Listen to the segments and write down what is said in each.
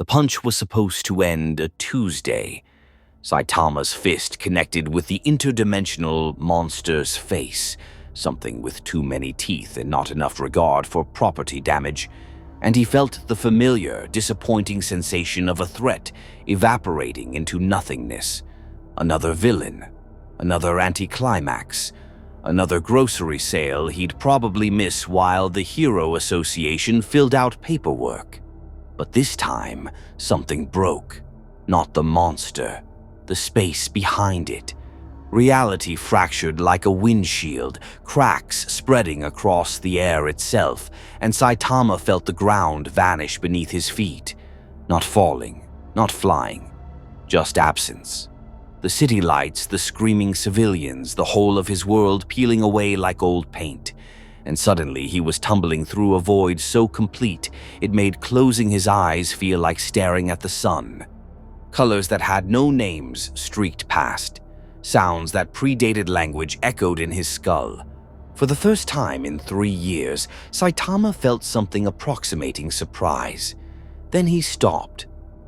The punch was supposed to end a Tuesday. Saitama's fist connected with the interdimensional monster's face, something with too many teeth and not enough regard for property damage, and he felt the familiar, disappointing sensation of a threat evaporating into nothingness. Another villain, another anticlimax, another grocery sale he'd probably miss while the Hero Association filled out paperwork. But this time, something broke. Not the monster, the space behind it. Reality fractured like a windshield, cracks spreading across the air itself, and Saitama felt the ground vanish beneath his feet. Not falling, not flying, just absence. The city lights, the screaming civilians, the whole of his world peeling away like old paint. And suddenly he was tumbling through a void so complete it made closing his eyes feel like staring at the sun. Colors that had no names streaked past. Sounds that predated language echoed in his skull. For the first time in 3 years, Saitama felt something approximating surprise. Then he stopped.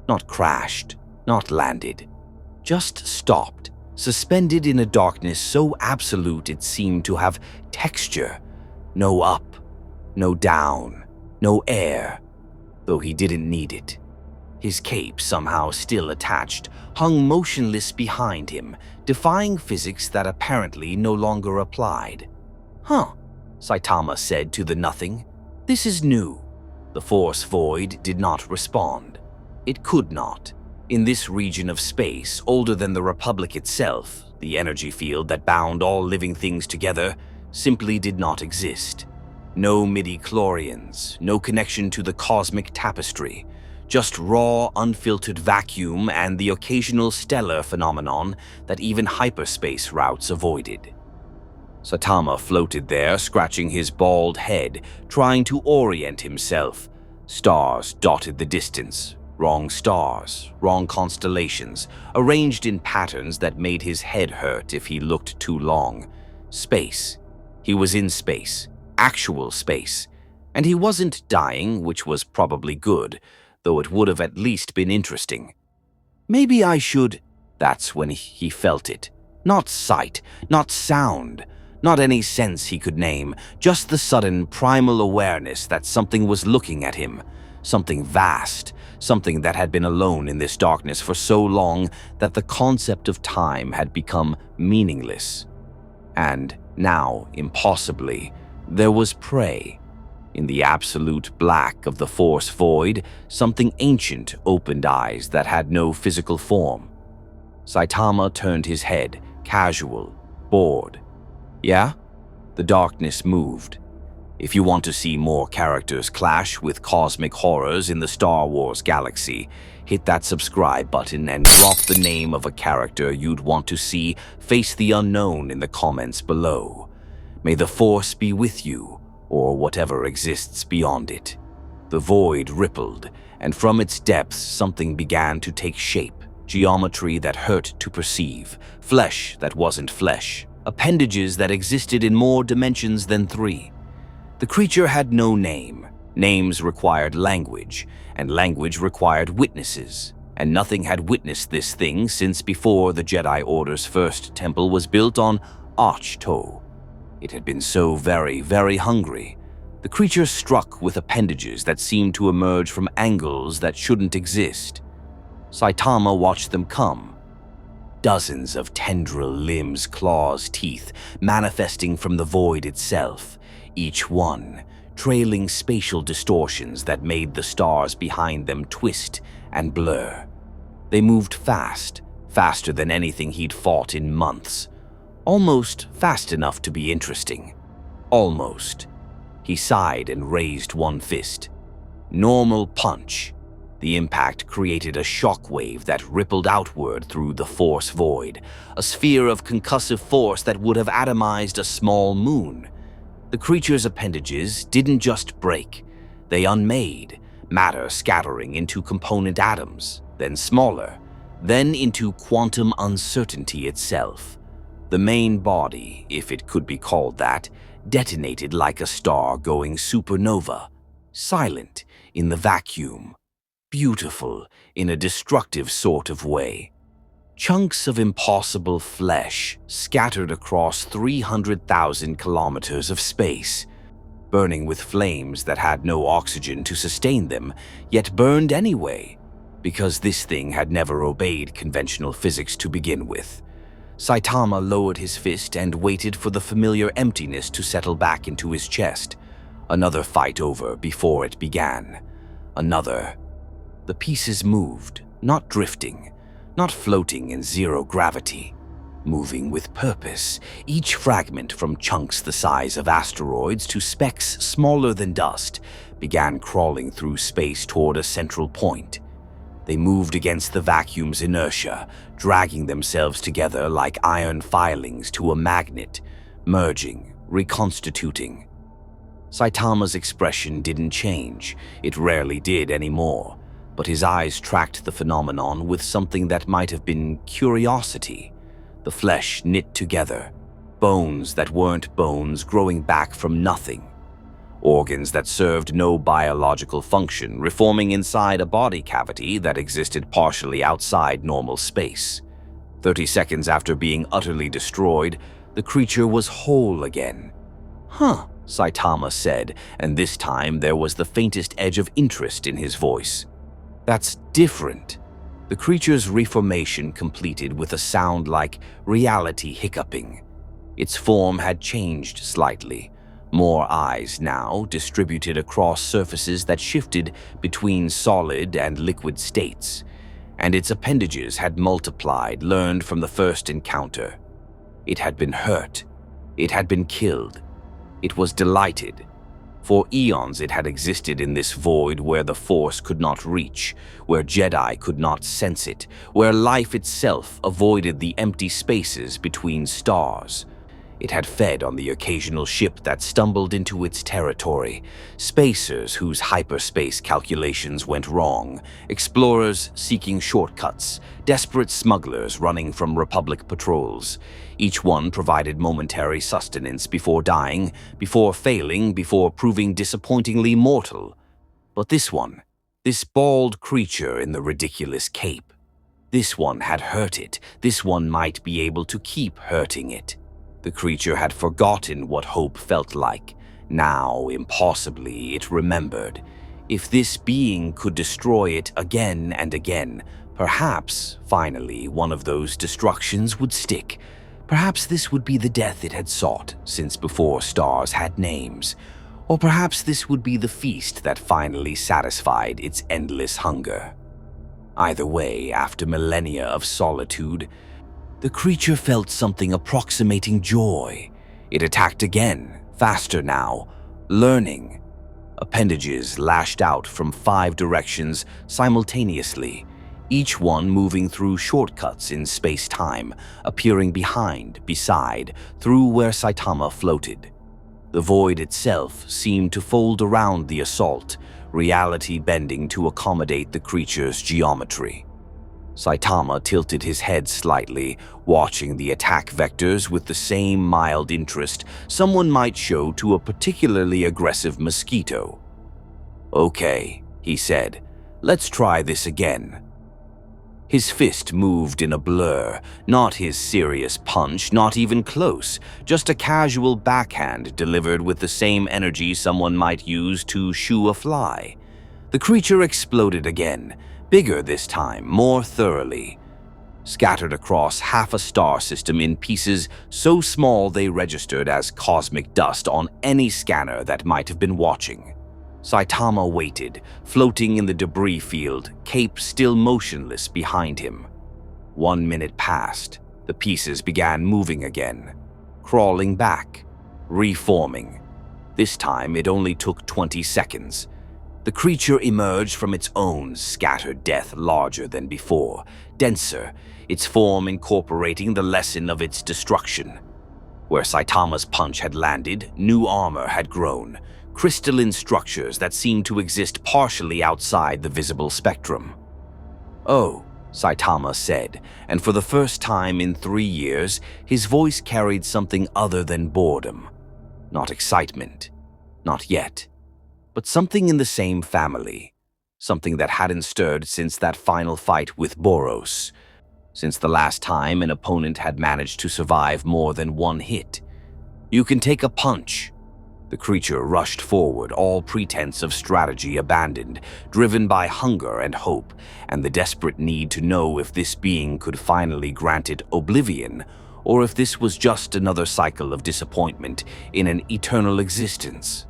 Not crashed, not landed. Just stopped, suspended in a darkness so absolute it seemed to have texture. No up, no down, no air, though he didn't need it. His cape, somehow still attached, hung motionless behind him, defying physics that apparently no longer applied. "Huh," Saitama said to the nothing. "This is new." The force void did not respond. It could not. In this region of space, older than the Republic itself, the energy field that bound all living things together simply did not exist. No midi-chlorians, no connection to the cosmic tapestry, just raw, unfiltered vacuum and the occasional stellar phenomenon that even hyperspace routes avoided. Saitama floated there, scratching his bald head, trying to orient himself. Stars dotted the distance. Wrong stars, wrong constellations, arranged in patterns that made his head hurt if he looked too long. Space. He was in space. Actual space. And he wasn't dying, which was probably good, though it would have at least been interesting. Maybe I should... That's when he felt it. Not sight, not sound, not any sense he could name, just the sudden primal awareness that something was looking at him. Something vast, something that had been alone in this darkness for so long that the concept of time had become meaningless. And now, impossibly, there was prey. In the absolute black of the force void, something ancient opened eyes that had no physical form. Saitama turned his head, casual, bored. Yeah? The darkness moved. If you want to see more characters clash with cosmic horrors in the Star Wars galaxy, hit that subscribe button and drop the name of a character you'd want to see face the unknown in the comments below. May the Force be with you, or whatever exists beyond it. The void rippled, and from its depths something began to take shape, geometry that hurt to perceive, flesh that wasn't flesh, appendages that existed in more dimensions than 3. The creature had no name. Names required language, and language required witnesses, and nothing had witnessed this thing since before the Jedi Order's first temple was built on Ahch-To. It had been so very, very hungry. The creature struck with appendages that seemed to emerge from angles that shouldn't exist. Saitama watched them come. Dozens of tendril limbs, claws, teeth, manifesting from the void itself. Each one trailing spatial distortions that made the stars behind them twist and blur. They moved fast, faster than anything he'd fought in months. Almost fast enough to be interesting. Almost. He sighed and raised one fist. Normal punch. The impact created a shockwave that rippled outward through the force void, a sphere of concussive force that would have atomized a small moon. The creature's appendages didn't just break, they unmade, matter scattering into component atoms, then smaller, then into quantum uncertainty itself. The main body, if it could be called that, detonated like a star going supernova, silent in the vacuum. beautiful in a destructive sort of way. Chunks of impossible flesh scattered across 300,000 kilometers of space, burning with flames that had no oxygen to sustain them, yet burned anyway, because this thing had never obeyed conventional physics to begin with. Saitama lowered his fist and waited for the familiar emptiness to settle back into his chest. Another fight over before it began. Another. The pieces moved, not drifting, not floating in zero gravity, moving with purpose, each fragment from chunks the size of asteroids to specks smaller than dust began crawling through space toward a central point. They moved against the vacuum's inertia, dragging themselves together like iron filings to a magnet, merging, reconstituting. Saitama's expression didn't change. It rarely did anymore, but his eyes tracked the phenomenon with something that might have been curiosity. The flesh knit together, bones that weren't bones growing back from nothing, organs that served no biological function reforming inside a body cavity that existed partially outside normal space. 30 seconds after being utterly destroyed, the creature was whole again. "Huh," Saitama said, and this time there was the faintest edge of interest in his voice. "That's different." The creature's reformation completed with a sound like reality hiccuping. Its form had changed slightly. More eyes now, distributed across surfaces that shifted between solid and liquid states. And its appendages had multiplied, learned from the first encounter. It had been hurt. It had been killed. It was delighted. For eons it had existed in this void where the Force could not reach, where Jedi could not sense it, where life itself avoided the empty spaces between stars. It had fed on the occasional ship that stumbled into its territory, spacers whose hyperspace calculations went wrong, explorers seeking shortcuts, desperate smugglers running from Republic patrols. Each one provided momentary sustenance before dying, before failing, before proving disappointingly mortal. But this one, this bald creature in the ridiculous cape, this one had hurt it. This one might be able to keep hurting it. The creature had forgotten what hope felt like. Now, impossibly, it remembered. If this being could destroy it again and again, perhaps, finally, one of those destructions would stick. Perhaps this would be the death it had sought since before stars had names. Or perhaps this would be the feast that finally satisfied its endless hunger. Either way, after millennia of solitude, the creature felt something approximating joy. It attacked again, faster now, learning. Appendages lashed out from 5 directions simultaneously, each one moving through shortcuts in space-time, appearing behind, beside, through where Saitama floated. The void itself seemed to fold around the assault, reality bending to accommodate the creature's geometry. Saitama tilted his head slightly, watching the attack vectors with the same mild interest someone might show to a particularly aggressive mosquito. "Okay," he said, "let's try this again." His fist moved in a blur, not his serious punch, not even close, just a casual backhand delivered with the same energy someone might use to shoo a fly. The creature exploded again, bigger this time, more thoroughly. Scattered across half a star system in pieces so small they registered as cosmic dust on any scanner that might have been watching. Saitama waited, floating in the debris field, cape still motionless behind him. 1 minute passed. The pieces began moving again, crawling back, reforming. This time it only took 20 seconds. The creature emerged from its own scattered death larger than before, denser, its form incorporating the lesson of its destruction. Where Saitama's punch had landed, new armor had grown, crystalline structures that seemed to exist partially outside the visible spectrum. "Oh," Saitama said, and for the first time in 3 years, his voice carried something other than boredom. Not excitement. Not yet. But something in the same family. something that hadn't stirred since that final fight with Boros, since the last time an opponent had managed to survive more than one hit. "You can take a punch." The creature rushed forward, all pretense of strategy abandoned, driven by hunger and hope, and the desperate need to know if this being could finally grant it oblivion, or if this was just another cycle of disappointment in an eternal existence.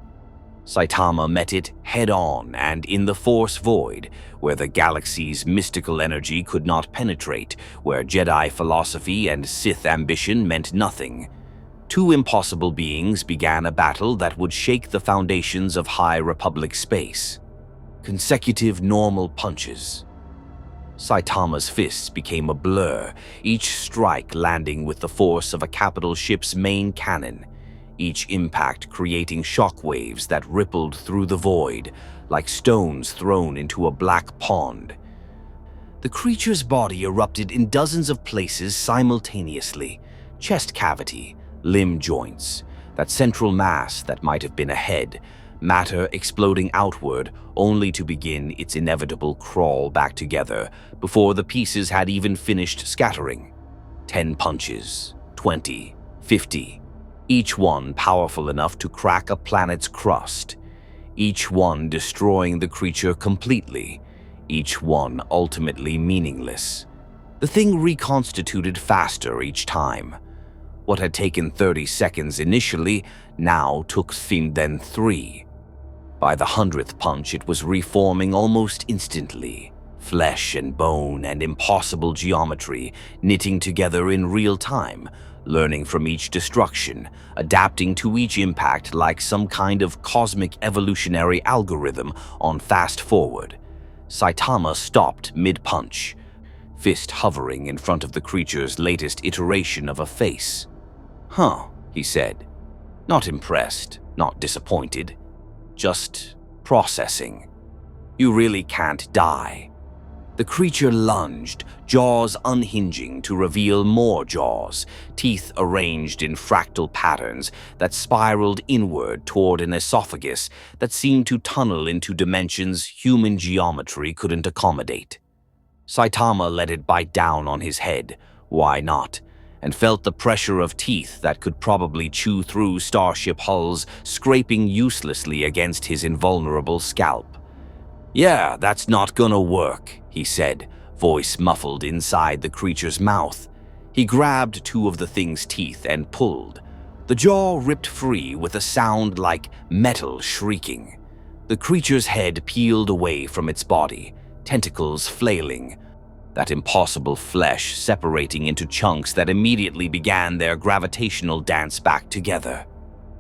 Saitama met it head-on, and in the Force Void, where the galaxy's mystical energy could not penetrate, where Jedi philosophy and Sith ambition meant nothing, two impossible beings began a battle that would shake the foundations of High Republic space. Consecutive normal punches. Saitama's fists became a blur, each strike landing with the force of a capital ship's main cannon, each impact creating shockwaves that rippled through the void, like stones thrown into a black pond. The creature's body erupted in dozens of places simultaneously: chest cavity, limb joints, that central mass that might have been a head, matter exploding outward only to begin its inevitable crawl back together before the pieces had even finished scattering. 10 punches, 20, 50, each one powerful enough to crack a planet's crust, each one destroying the creature completely, each one ultimately meaningless. The thing reconstituted faster each time. What had taken 30 seconds initially now took then 3. By the 100th punch, it was reforming almost instantly, flesh and bone and impossible geometry knitting together in real time, learning from each destruction, adapting to each impact like some kind of cosmic evolutionary algorithm on fast forward. Saitama stopped mid-punch, fist hovering in front of the creature's latest iteration of a face. "Huh," he said. Not impressed, not disappointed, just processing. "You really can't die." The creature lunged, jaws unhinging to reveal more jaws, teeth arranged in fractal patterns that spiraled inward toward an esophagus that seemed to tunnel into dimensions human geometry couldn't accommodate. Saitama let it bite down on his head, why not, and felt the pressure of teeth that could probably chew through starship hulls scraping uselessly against his invulnerable scalp. "Yeah, that's not gonna work," he said, voice muffled inside the creature's mouth. He grabbed two of the thing's teeth and pulled. The jaw ripped free with a sound like metal shrieking. The creature's head peeled away from its body, tentacles flailing, that impossible flesh separating into chunks that immediately began their gravitational dance back together.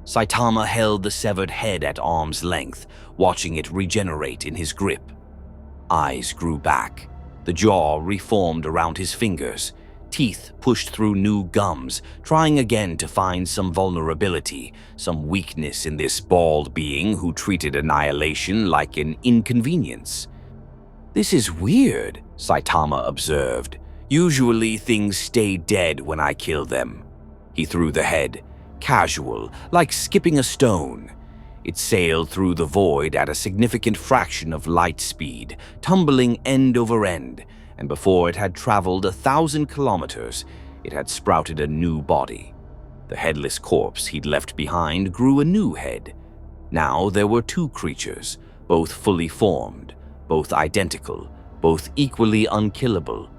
Saitama held the severed head at arm's length, watching it regenerate in his grip. Eyes grew back. The jaw reformed around his fingers. Teeth pushed through new gums, trying again to find some vulnerability, some weakness in this bald being who treated annihilation like an inconvenience. "This is weird," Saitama observed. "Usually things stay dead when I kill them." He threw the head, casual, like skipping a stone. It sailed through the void at a significant fraction of light speed, tumbling end over end, and before it had traveled 1,000 kilometers, it had sprouted a new body. The headless corpse he'd left behind grew a new head. Now there were two creatures, both fully formed, both identical, both equally unkillable.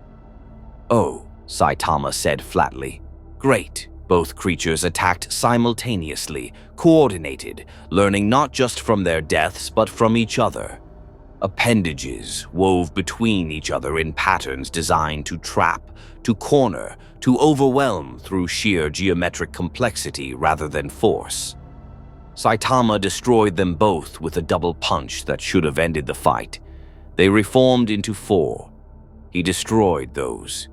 "Oh," Saitama said flatly. "Great." Both creatures attacked simultaneously, coordinated, learning not just from their deaths but from each other. Appendages wove between each other in patterns designed to trap, to corner, to overwhelm through sheer geometric complexity rather than force. Saitama destroyed them both with a double punch that should have ended the fight. They reformed into 4. He destroyed those.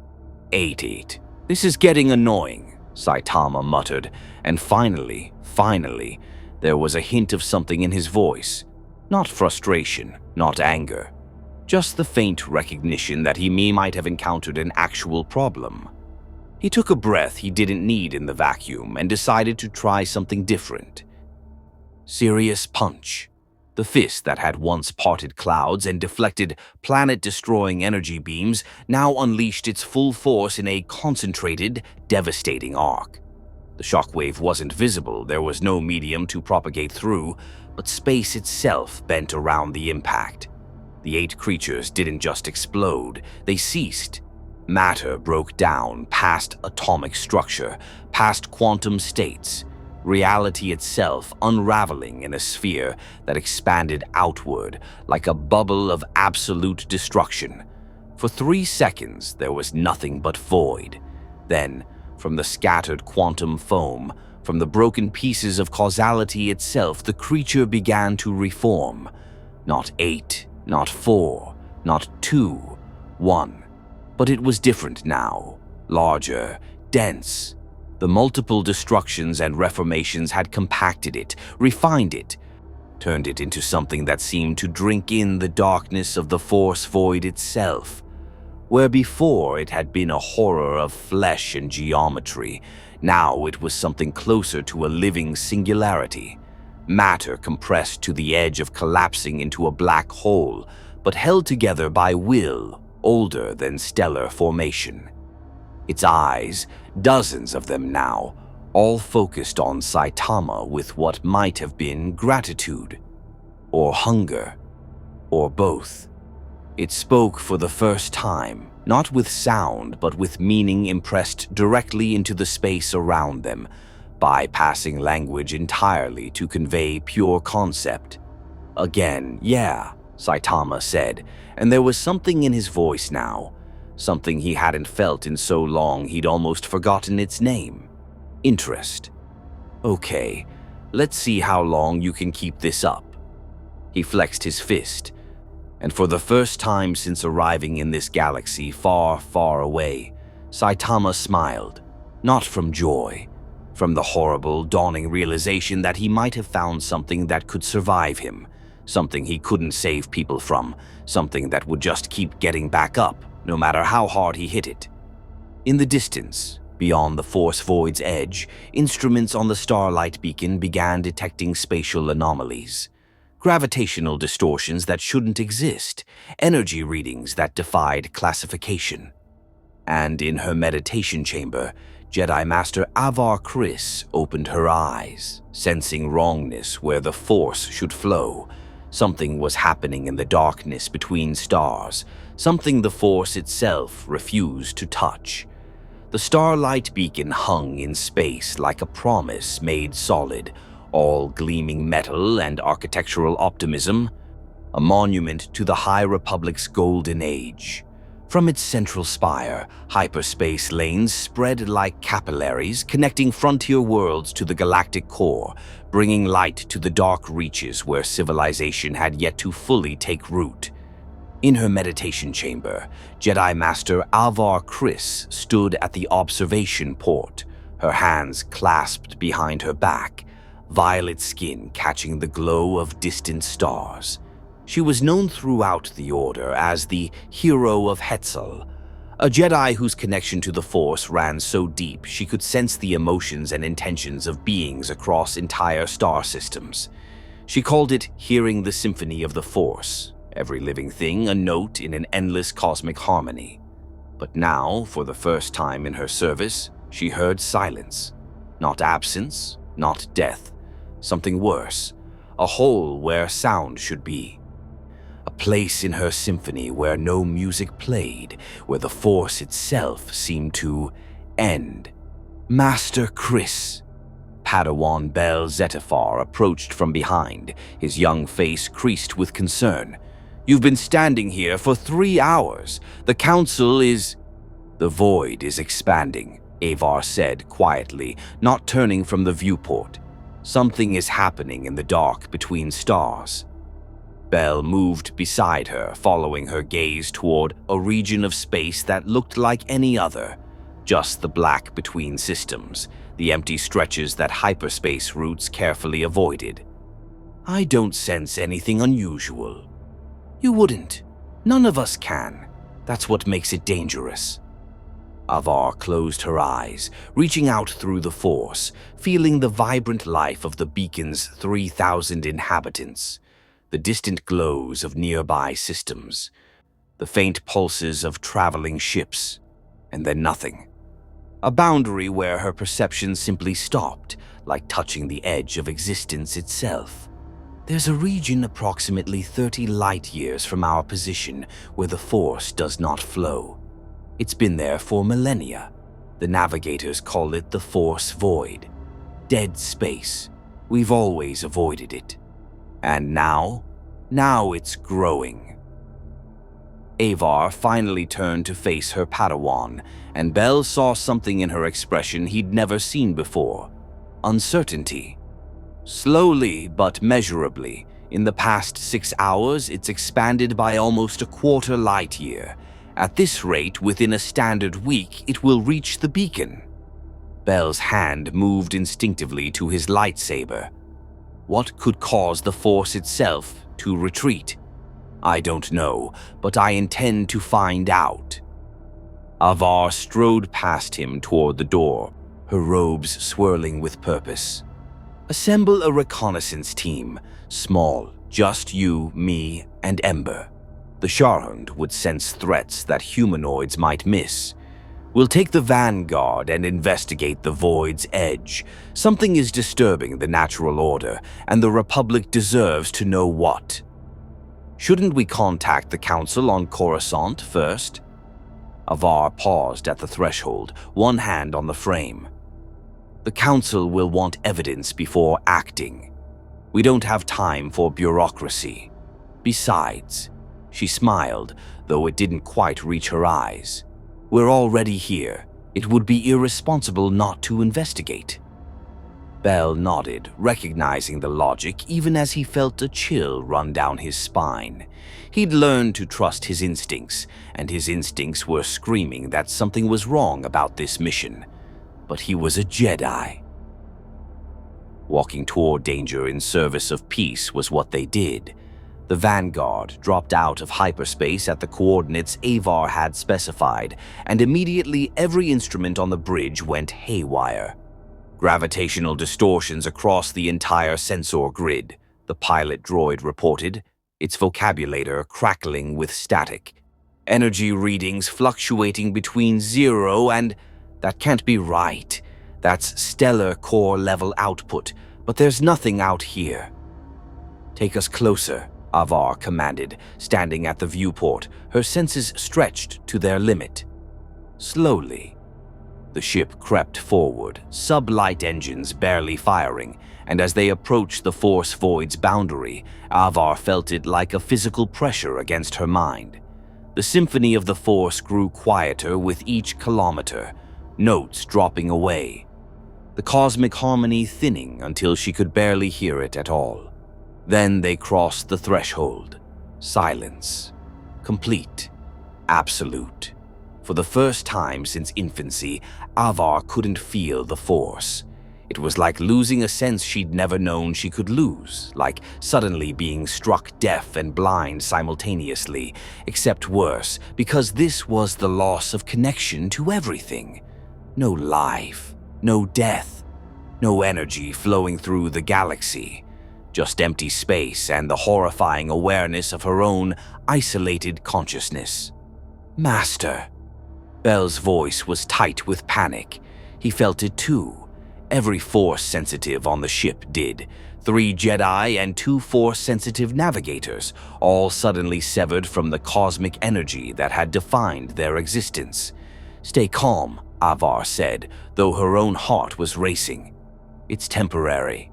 8. "This is getting annoying," Saitama muttered, and finally, there was a hint of something in his voice. Not frustration, not anger, just the faint recognition that he might have encountered an actual problem. He took a breath he didn't need in the vacuum and decided to try something different. Serious punch. The fist that had once parted clouds and deflected planet-destroying energy beams now unleashed its full force in a concentrated, devastating arc. The shockwave wasn't visible, there was no medium to propagate through, but space itself bent around the impact. The 8 creatures didn't just explode, they ceased. Matter broke down past atomic structure, past quantum states, reality itself unraveling in a sphere that expanded outward like a bubble of absolute destruction. For 3 seconds, there was nothing but void. Then, from the scattered quantum foam, from the broken pieces of causality itself, the creature began to reform. Not 8, not 4, not 2, 1. But it was different now, larger, dense. The multiple destructions and reformations had compacted it, refined it, turned it into something that seemed to drink in the darkness of the force void itself. Where before it had been a horror of flesh and geometry, now it was something closer to a living singularity. Matter compressed to the edge of collapsing into a black hole, but held together by will, older than stellar formation. Its eyes, dozens of them now, all focused on Saitama with what might have been gratitude, or hunger, or both. It spoke for the first time, not with sound but with meaning impressed directly into the space around them, bypassing language entirely to convey pure concept. Again, yeah, Saitama said, and there was something in his voice now, something he hadn't felt in so long he'd almost forgotten its name. Interest. Okay, let's see how long you can keep this up. He flexed his fist, and for the first time since arriving in this galaxy far, far away, Saitama smiled, not from joy, from the horrible, dawning realization that he might have found something that could survive him, something he couldn't save people from, something that would just keep getting back up, no matter how hard he hit it. In the distance, beyond the force void's edge, instruments on the starlight beacon began detecting spatial anomalies. Gravitational distortions that shouldn't exist, energy readings that defied classification. And in her meditation chamber, Jedi Master Avar Kriss opened her eyes, sensing wrongness where the Force should flow. Something was happening in the darkness between stars, something the Force itself refused to touch. The starlight beacon hung in space like a promise made solid, all gleaming metal and architectural optimism, a monument to the High Republic's golden age. From its central spire, hyperspace lanes spread like capillaries, connecting frontier worlds to the galactic core, bringing light to the dark reaches where civilization had yet to fully take root. In her meditation chamber, Jedi Master Avar Kriss stood at the observation port, her hands clasped behind her back, violet skin catching the glow of distant stars. She was known throughout the Order as the Hero of Hetzel, a Jedi whose connection to the Force ran so deep she could sense the emotions and intentions of beings across entire star systems. She called it hearing the symphony of the Force, every living thing a note in an endless cosmic harmony. But now, for the first time in her service, she heard silence. Not absence, not death. Something worse, a hole where sound should be. A place in her symphony where no music played, where the Force itself seemed to end. Master Kriss. Padawan Bel Zettifar approached from behind, his young face creased with concern. You've been standing here for 3 hours. The Council is... The void is expanding, Avar said quietly, not turning from the viewport. Something is happening in the dark between stars. Bell moved beside her, following her gaze toward a region of space that looked like any other. Just the black between systems, the empty stretches that hyperspace routes carefully avoided. I don't sense anything unusual. You wouldn't. None of us can. That's what makes it dangerous. Avar closed her eyes, reaching out through the Force, feeling the vibrant life of the beacon's 3,000 inhabitants. the distant glows of nearby systems, the faint pulses of traveling ships, and then nothing. A boundary where her perception simply stopped, like touching the edge of existence itself. There's a region approximately 30 light-years from our position where the Force does not flow. It's been there for millennia. The navigators call it the Force Void. Dead space. We've always avoided it. And now it's growing. Avar finally turned to face her Padawan, and Bell saw something in her expression he'd never seen before. Uncertainty. Slowly but measurably, in the past 6 hours, it's expanded by almost a quarter light-year. At this rate, within a standard week, it will reach the beacon. Bell's hand moved instinctively to his lightsaber. What could cause the Force itself to retreat? I don't know, but I intend to find out. Avar strode past him toward the door, her robes swirling with purpose. Assemble a reconnaissance team, small, just you, me, and Ember. The Sharhund would sense threats that humanoids might miss. We'll take the vanguard and investigate the Void's edge. Something is disturbing the natural order, and the Republic deserves to know what. Shouldn't we contact the Council on Coruscant first? Avar paused at the threshold, one hand on the frame. The Council will want evidence before acting. We don't have time for bureaucracy. Besides, she smiled, though it didn't quite reach her eyes. We're already here. It would be irresponsible not to investigate. Bell nodded, recognizing the logic even as he felt a chill run down his spine. He'd learned to trust his instincts, and his instincts were screaming that something was wrong about this mission. But he was a Jedi. Walking toward danger in service of peace was what they did. The Vanguard dropped out of hyperspace at the coordinates Avar had specified, and immediately every instrument on the bridge went haywire. Gravitational distortions across the entire sensor grid, the pilot droid reported, its vocabulator crackling with static. Energy readings fluctuating between 0 and... That can't be right. That's stellar core level output, but there's nothing out here. Take us closer, Avar commanded, standing at the viewport, her senses stretched to their limit. Slowly, the ship crept forward, sub-light engines barely firing, and as they approached the Force Void's boundary, Avar felt it like a physical pressure against her mind. The symphony of the Force grew quieter with each kilometer, notes dropping away, the cosmic harmony thinning until she could barely hear it at all. Then they crossed the threshold. Silence. Complete. Absolute. For the first time since infancy, Avar couldn't feel the Force. It was like losing a sense she'd never known she could lose, like suddenly being struck deaf and blind simultaneously, except worse, because this was the loss of connection to everything. No life, no death, no energy flowing through the galaxy. Just empty space and the horrifying awareness of her own isolated consciousness. Master. Bell's voice was tight with panic. He felt it too. Every Force-sensitive on the ship did. 3 Jedi and 2 Force-sensitive navigators, all suddenly severed from the cosmic energy that had defined their existence. Stay calm, Avar said, though her own heart was racing. It's temporary.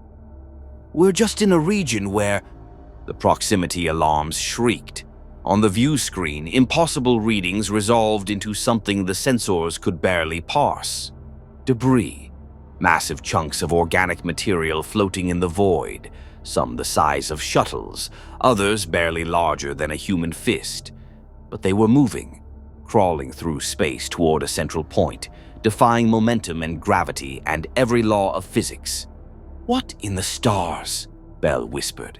We're just in a region where... The proximity alarms shrieked. On the view screen, impossible readings resolved into something the sensors could barely parse. Debris. Massive chunks of organic material floating in the void, some the size of shuttles, others barely larger than a human fist. But they were moving, crawling through space toward a central point, defying momentum and gravity and every law of physics. What in the stars? Bell whispered.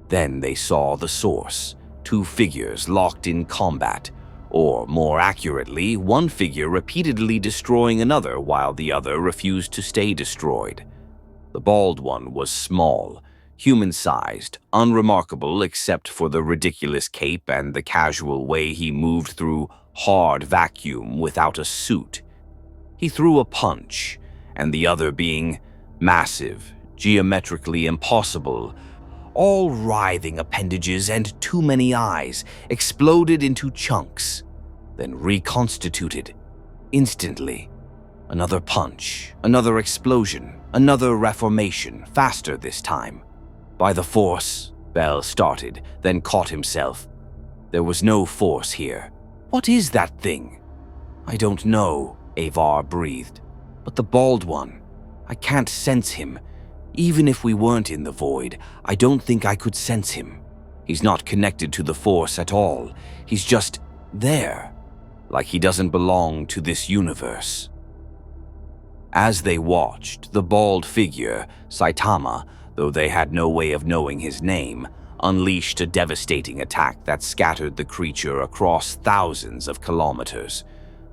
Then they saw the source, 2 figures locked in combat, or more accurately, one figure repeatedly destroying another while the other refused to stay destroyed. The bald one was small, Human-sized, unremarkable except for the ridiculous cape and the casual way he moved through hard vacuum without a suit. He threw a punch, and the other being massive, geometrically impossible, all writhing appendages and too many eyes, exploded into chunks, then reconstituted instantly. Another punch, another explosion, another reformation, faster this time. By the Force, Bell started, then caught himself. There was no Force here. What is that thing? I don't know, Avar breathed. But the bald one, I can't sense him. Even if we weren't in the void, I don't think I could sense him. He's not connected to the Force at all. He's just there, like he doesn't belong to this universe. As they watched, the bald figure, Saitama, though they had no way of knowing his name, unleashed a devastating attack that scattered the creature across thousands of kilometers.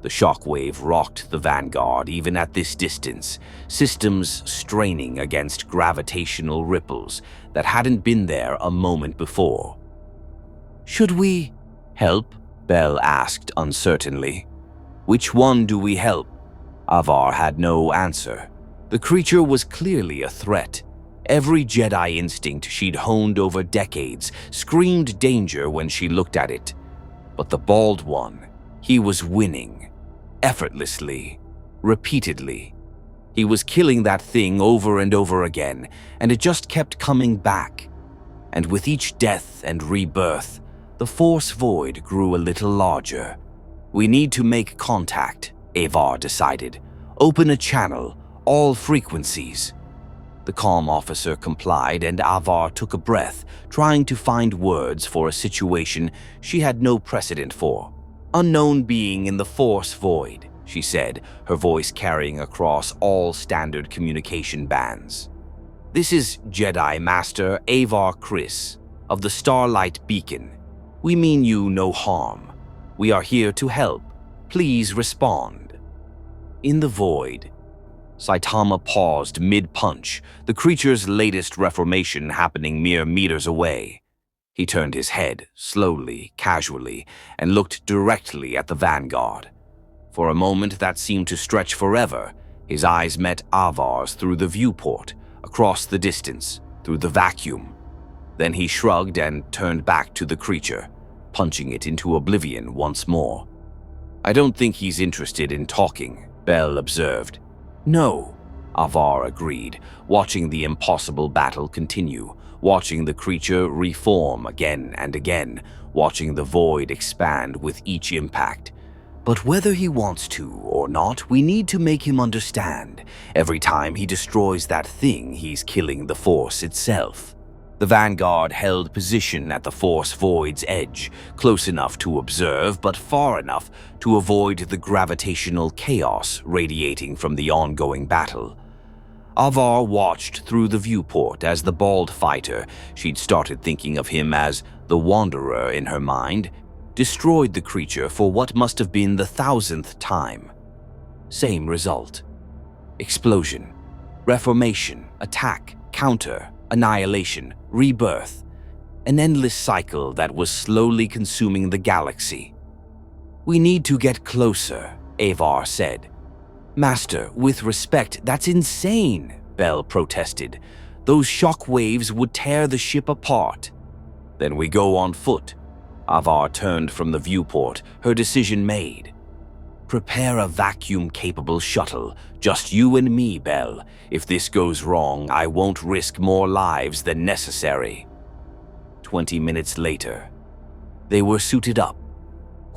The shockwave rocked the Vanguard even at this distance, systems straining against gravitational ripples that hadn't been there a moment before. "Should we help?" Bell asked uncertainly. "Which one do we help?" Avar had no answer. The creature was clearly a threat. Every Jedi instinct she'd honed over decades screamed danger when she looked at it. But the bald one, he was winning. Effortlessly. Repeatedly. He was killing that thing over and over again, and it just kept coming back. And with each death and rebirth, the Force void grew a little larger. "We need to make contact," Avar decided. "Open a channel, all frequencies." The comm officer complied, and Avar took a breath, trying to find words for a situation she had no precedent for. "Unknown being in the Force void," she said, her voice carrying across all standard communication bands. "This is Jedi Master Avar Kriss of the Starlight Beacon. We mean you no harm. We are here to help. Please respond." In the void, Saitama paused mid-punch, the creature's latest reformation happening mere meters away. He turned his head, slowly, casually, and looked directly at the Vanguard. For a moment that seemed to stretch forever, his eyes met Avar's through the viewport, across the distance, through the vacuum. Then he shrugged and turned back to the creature, punching it into oblivion once more. "I don't think he's interested in talking," Bell observed. "No," Avar agreed, watching the impossible battle continue, watching the creature reform again and again, watching the void expand with each impact. "But whether he wants to or not, we need to make him understand. Every time he destroys that thing, he's killing the Force itself." The Vanguard held position at the Force void's edge, close enough to observe, but far enough to avoid the gravitational chaos radiating from the ongoing battle. Avar watched through the viewport as the bald fighter, she'd started thinking of him as the Wanderer in her mind, destroyed the creature for what must have been the 1,000th time. Same result. Explosion, reformation, attack, counter, annihilation, rebirth. An endless cycle that was slowly consuming the galaxy. "We need to get closer," Avar said. "Master, with respect, that's insane," Bell protested. "Those shock waves would tear the ship apart." "Then we go on foot." Avar turned from the viewport, her decision made. "Prepare a vacuum-capable shuttle, just you and me, Bell. If this goes wrong, I won't risk more lives than necessary." 20 minutes later, they were suited up.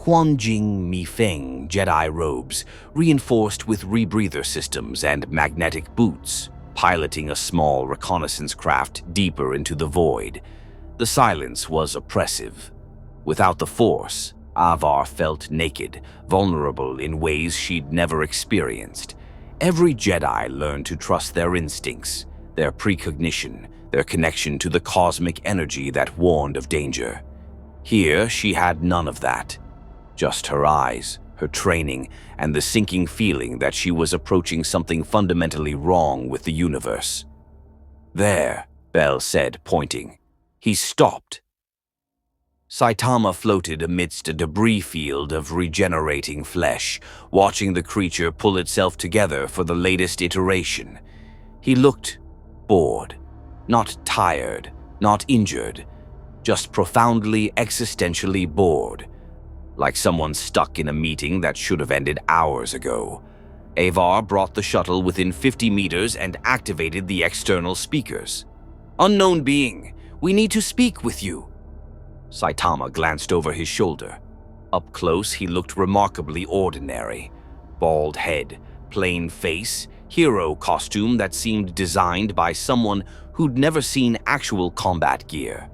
Huanjing Mi-Feng Jedi robes, reinforced with rebreather systems and magnetic boots, piloting a small reconnaissance craft deeper into the void. The silence was oppressive. Without the Force, Avar felt naked, vulnerable in ways she'd never experienced. Every Jedi learned to trust their instincts, their precognition, their connection to the cosmic energy that warned of danger. Here, she had none of that. Just her eyes, her training, and the sinking feeling that she was approaching something fundamentally wrong with the universe. "There," Bell said, pointing. He stopped. Saitama floated amidst a debris field of regenerating flesh, watching the creature pull itself together for the latest iteration. He looked bored, not tired, not injured, just profoundly existentially bored, like someone stuck in a meeting that should have ended hours ago. Avar brought the shuttle within 50 meters and activated the external speakers. "Unknown being, we need to speak with you." Saitama glanced over his shoulder. Up close, he looked remarkably ordinary. Bald head, plain face, hero costume that seemed designed by someone who'd never seen actual combat gear.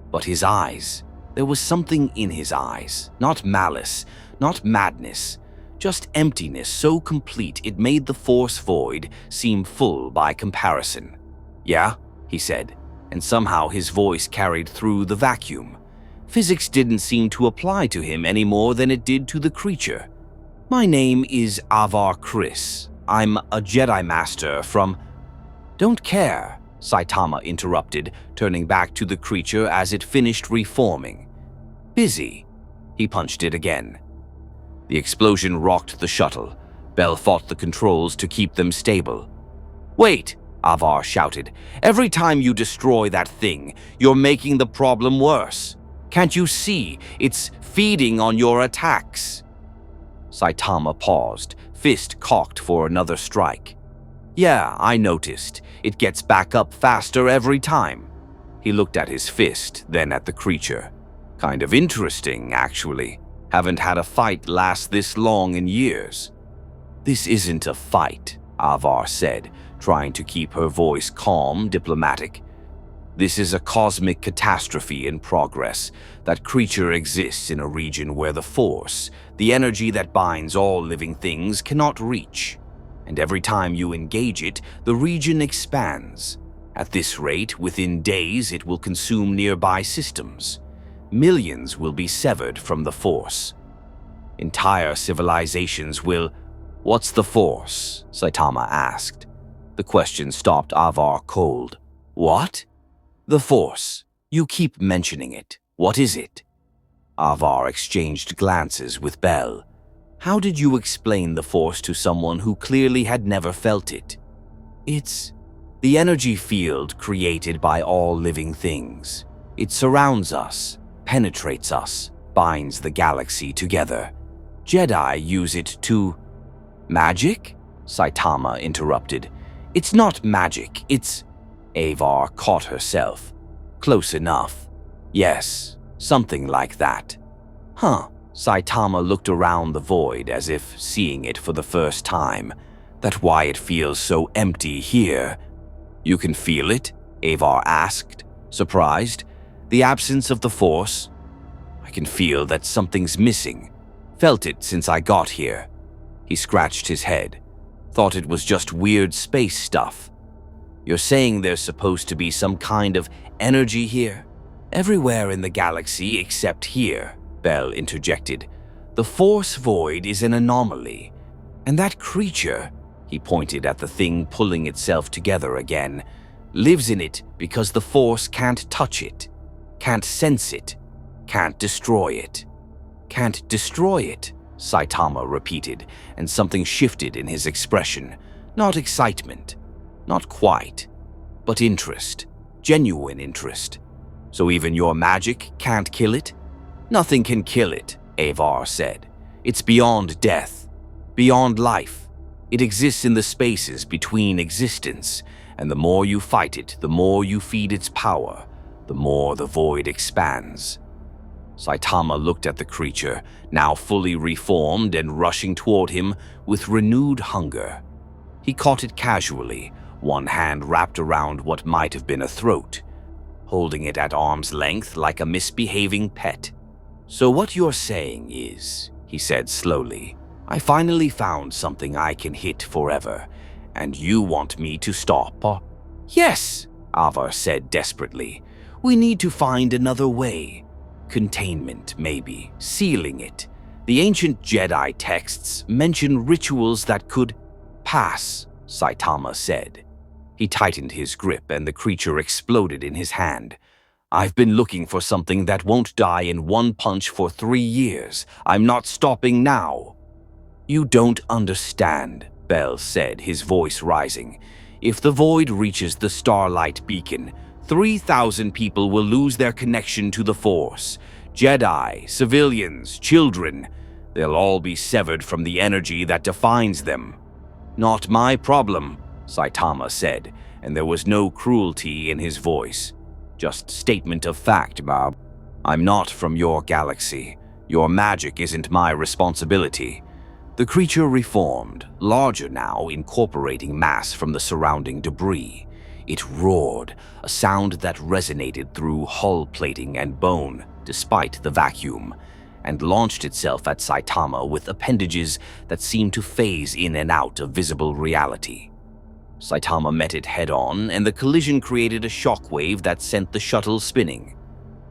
But his eyes, there was something in his eyes. Not malice, not madness, just emptiness so complete it made the Force void seem full by comparison. "Yeah?" he said, and somehow his voice carried through the vacuum. Physics didn't seem to apply to him any more than it did to the creature. "My name is Avar Chris. I'm a Jedi Master from—" "Don't care," Saitama interrupted, turning back to the creature as it finished reforming. "Busy." He punched it again. The explosion rocked the shuttle. Bell fought the controls to keep them stable. "Wait!" Avar shouted. "Every time you destroy that thing, you're making the problem worse. Can't you see? It's feeding on your attacks." Saitama paused, fist cocked for another strike. "Yeah, I noticed. It gets back up faster every time." He looked at his fist, then at the creature. "Kind of interesting, actually. Haven't had a fight last this long in years." "This isn't a fight," Avar said, trying to keep her voice calm, diplomatic. "This is a cosmic catastrophe in progress. That creature exists in a region where the Force, the energy that binds all living things, cannot reach. And every time you engage it, the region expands. At this rate, within days it will consume nearby systems. Millions will be severed from the Force. Entire civilizations will—" "What's the Force?" Saitama asked. The question stopped Avar cold. "What?" "The Force. You keep mentioning it. What is it?" Avar exchanged glances with Bell. How did you explain the Force to someone who clearly had never felt it? "It's the energy field created by all living things. It surrounds us, penetrates us, binds the galaxy together. Jedi use it to—" "Magic?" Saitama interrupted. "It's not magic, it's—" Avar caught herself. "Close enough. Yes, something like that." "Huh." Saitama looked around the void as if seeing it for the first time. "That's why it feels so empty here." "You can feel it?" Avar asked, surprised. "The absence of the Force?" "I can feel that something's missing. Felt it since I got here." He scratched his head. "Thought it was just weird space stuff." "You're saying there's supposed to be some kind of energy here?" "Everywhere in the galaxy except here," Bell interjected. "The Force void is an anomaly. And that creature," he pointed at the thing pulling itself together again, "lives in it because the Force can't touch it, can't sense it, can't destroy it." "Can't destroy it," Saitama repeated, and something shifted in his expression. Not excitement. Not quite, but interest, genuine interest. "So even your magic can't kill it?" "Nothing can kill it," Avar said. "It's beyond death, beyond life. It exists in the spaces between existence, and the more you fight it, the more you feed its power, the more the void expands." Saitama looked at the creature, now fully reformed and rushing toward him with renewed hunger. He caught it casually, one hand wrapped around what might have been a throat, holding it at arm's length like a misbehaving pet. "So what you're saying is," he said slowly, "I finally found something I can hit forever, and you want me to stop, or—" "Yes," Avar said desperately. "We need to find another way. Containment, maybe, sealing it. The ancient Jedi texts mention rituals that could—" "Pass," Saitama said. He tightened his grip and the creature exploded in his hand. "I've been looking for something that won't die in one punch for 3 years. I'm not stopping now." "You don't understand," Bell said, his voice rising. "If the void reaches the Starlight Beacon, 3,000 people will lose their connection to the Force. Jedi, civilians, children. They'll all be severed from the energy that defines them." "Not my problem," Saitama said, and there was no cruelty in his voice. "Just statement of fact, Bob. I'm not from your galaxy. Your magic isn't my responsibility." The creature reformed, larger now, incorporating mass from the surrounding debris. It roared, a sound that resonated through hull plating and bone, despite the vacuum, and launched itself at Saitama with appendages that seemed to phase in and out of visible reality. Saitama met it head-on, and the collision created a shockwave that sent the shuttle spinning.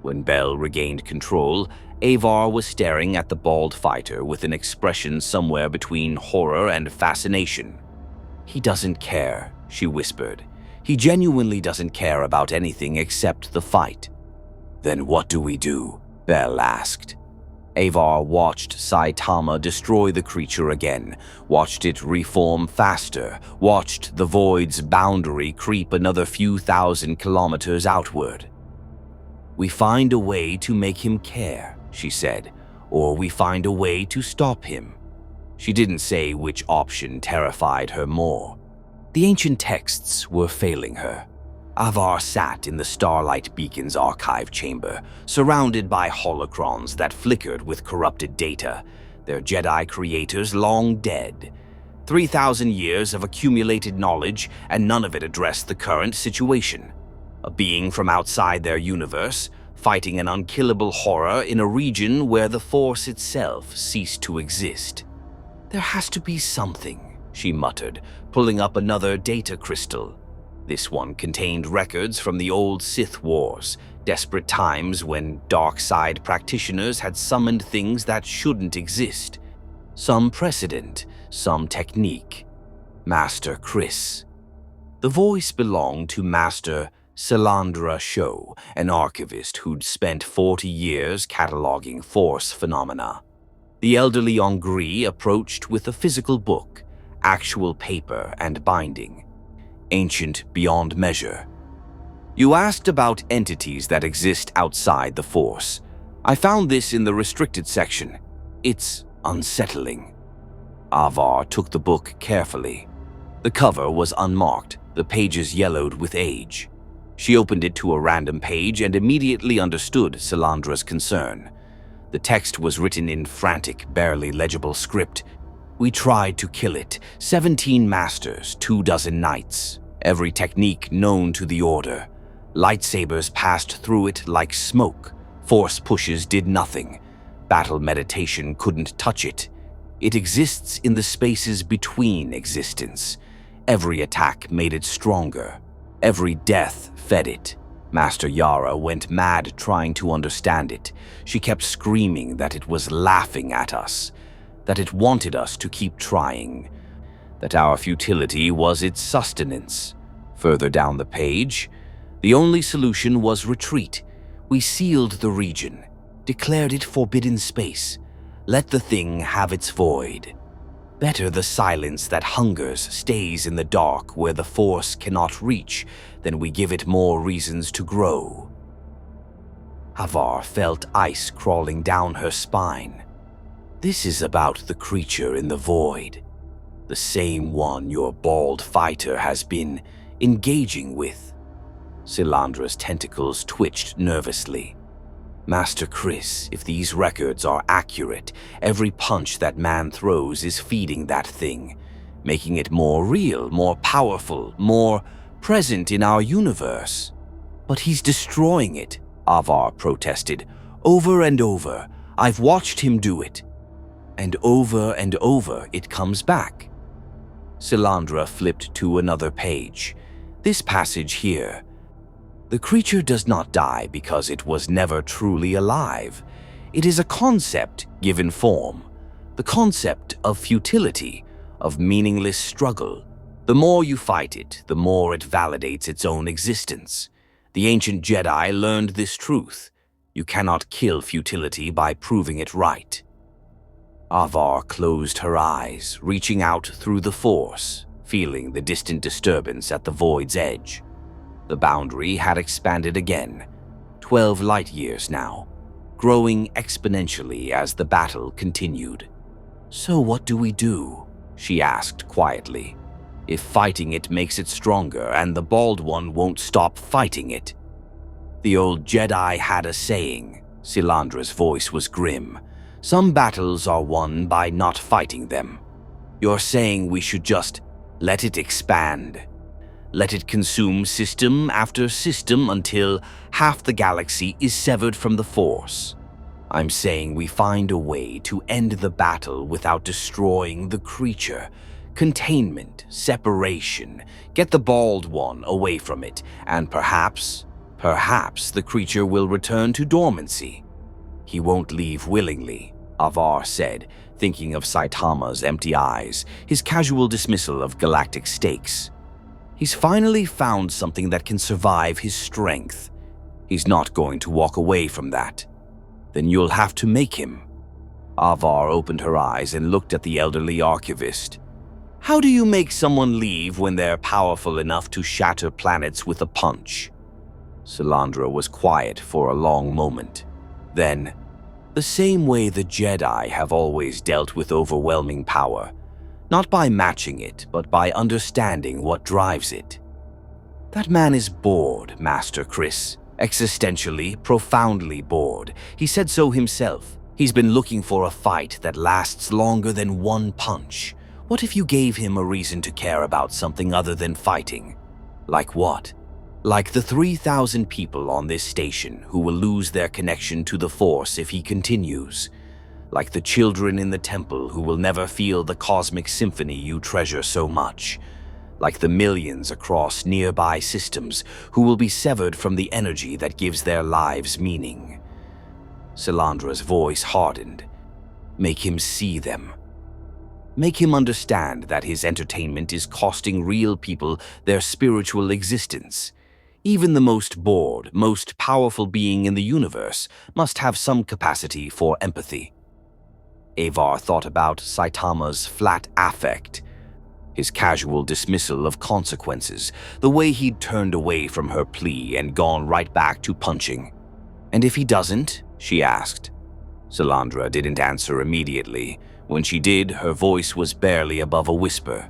When Bell regained control, Avar was staring at the bald fighter with an expression somewhere between horror and fascination. "He doesn't care," she whispered. "He genuinely doesn't care about anything except the fight." "Then what do we do?" Bell asked. Avar watched Saitama destroy the creature again, watched it reform faster, watched the void's boundary creep another few thousand kilometers outward. "We find a way to make him care," she said, "or we find a way to stop him." She didn't say which option terrified her more. The ancient texts were failing her. Avar sat in the Starlight Beacon's archive chamber, surrounded by holocrons that flickered with corrupted data, their Jedi creators long dead. 3,000 years of accumulated knowledge, and none of it addressed the current situation. A being from outside their universe, fighting an unkillable horror in a region where the Force itself ceased to exist. "There has to be something," she muttered, pulling up another data crystal. This one contained records from the old Sith Wars, desperate times when dark side practitioners had summoned things that shouldn't exist. Some precedent, some technique. Master Chris. The voice belonged to Master Salandra Sho, an archivist who'd spent 40 years cataloging Force phenomena. The elderly Ongri approached with a physical book, actual paper and binding. Ancient beyond measure. "You asked about entities that exist outside the Force. I found this in the restricted section. It's unsettling." Avar took the book carefully. The cover was unmarked, the pages yellowed with age. She opened it to a random page and immediately understood Salandra's concern. The text was written in frantic, barely legible script. "We tried to kill it. 17 masters, 24 knights. Every technique known to the Order. Lightsabers passed through it like smoke. Force pushes did nothing. Battle meditation couldn't touch it. It exists in the spaces between existence. Every attack made it stronger. Every death fed it." Master Yara went mad trying to understand it. She kept screaming that it was laughing at us, that it wanted us to keep trying, that our futility was its sustenance. Further down the page, the only solution was retreat. We sealed the region, declared it forbidden space. Let the thing have its void. Better the silence that hungers stays in the dark where the Force cannot reach than we give it more reasons to grow. Avar felt ice crawling down her spine. "This is about the creature in the void. The same one your bald fighter has been engaging with." Silandra's tentacles twitched nervously. "Master Chris, if these records are accurate, every punch that man throws is feeding that thing, making it more real, more powerful, more present in our universe." "But he's destroying it," Avar protested. "Over and over. I've watched him do it. And over it comes back." Silandra flipped to another page. This passage here. "The creature does not die because it was never truly alive. It is a concept given form. The concept of futility, of meaningless struggle. The more you fight it, the more it validates its own existence. The ancient Jedi learned this truth. You cannot kill futility by proving it right. Avar closed her eyes, reaching out through the Force, feeling the distant disturbance at the void's edge. The boundary had expanded again, 12 light years now, growing exponentially as the battle continued. "So what do we do?" she asked quietly. "If fighting it makes it stronger and the bald one won't stop fighting it." The old Jedi had a saying. Silandra's voice was grim. "Some battles are won by not fighting them. You're saying we should just let it expand. Let it consume system after system until half the galaxy is severed from the Force. I'm saying we find a way to end the battle without destroying the creature. Containment, separation, get the bald one away from it, and perhaps the creature will return to dormancy." "He won't leave willingly," Avar said, thinking of Saitama's empty eyes, his casual dismissal of galactic stakes. "He's finally found something that can survive his strength. He's not going to walk away from that. Then you'll have to make him." Avar opened her eyes and looked at the elderly archivist. "How do you make someone leave when they're powerful enough to shatter planets with a punch?" Silandra was quiet for a long moment. Then, "The same way the Jedi have always dealt with overwhelming power, not by matching it, but by understanding what drives it." "That man is bored, Master Chris. Existentially, profoundly bored. He said so himself. He's been looking for a fight that lasts longer than one punch. What if you gave him a reason to care about something other than fighting? Like what? Like the 3,000 people on this station who will lose their connection to the Force if he continues. Like the children in the temple who will never feel the cosmic symphony you treasure so much. Like the millions across nearby systems who will be severed from the energy that gives their lives meaning." Silandra's voice hardened. "Make him see them. Make him understand that his entertainment is costing real people their spiritual existence. Even the most bored, most powerful being in the universe must have some capacity for empathy." Avar thought about Saitama's flat affect, his casual dismissal of consequences, the way he'd turned away from her plea and gone right back to punching. "And if he doesn't?" she asked. Silandra didn't answer immediately. When she did, her voice was barely above a whisper.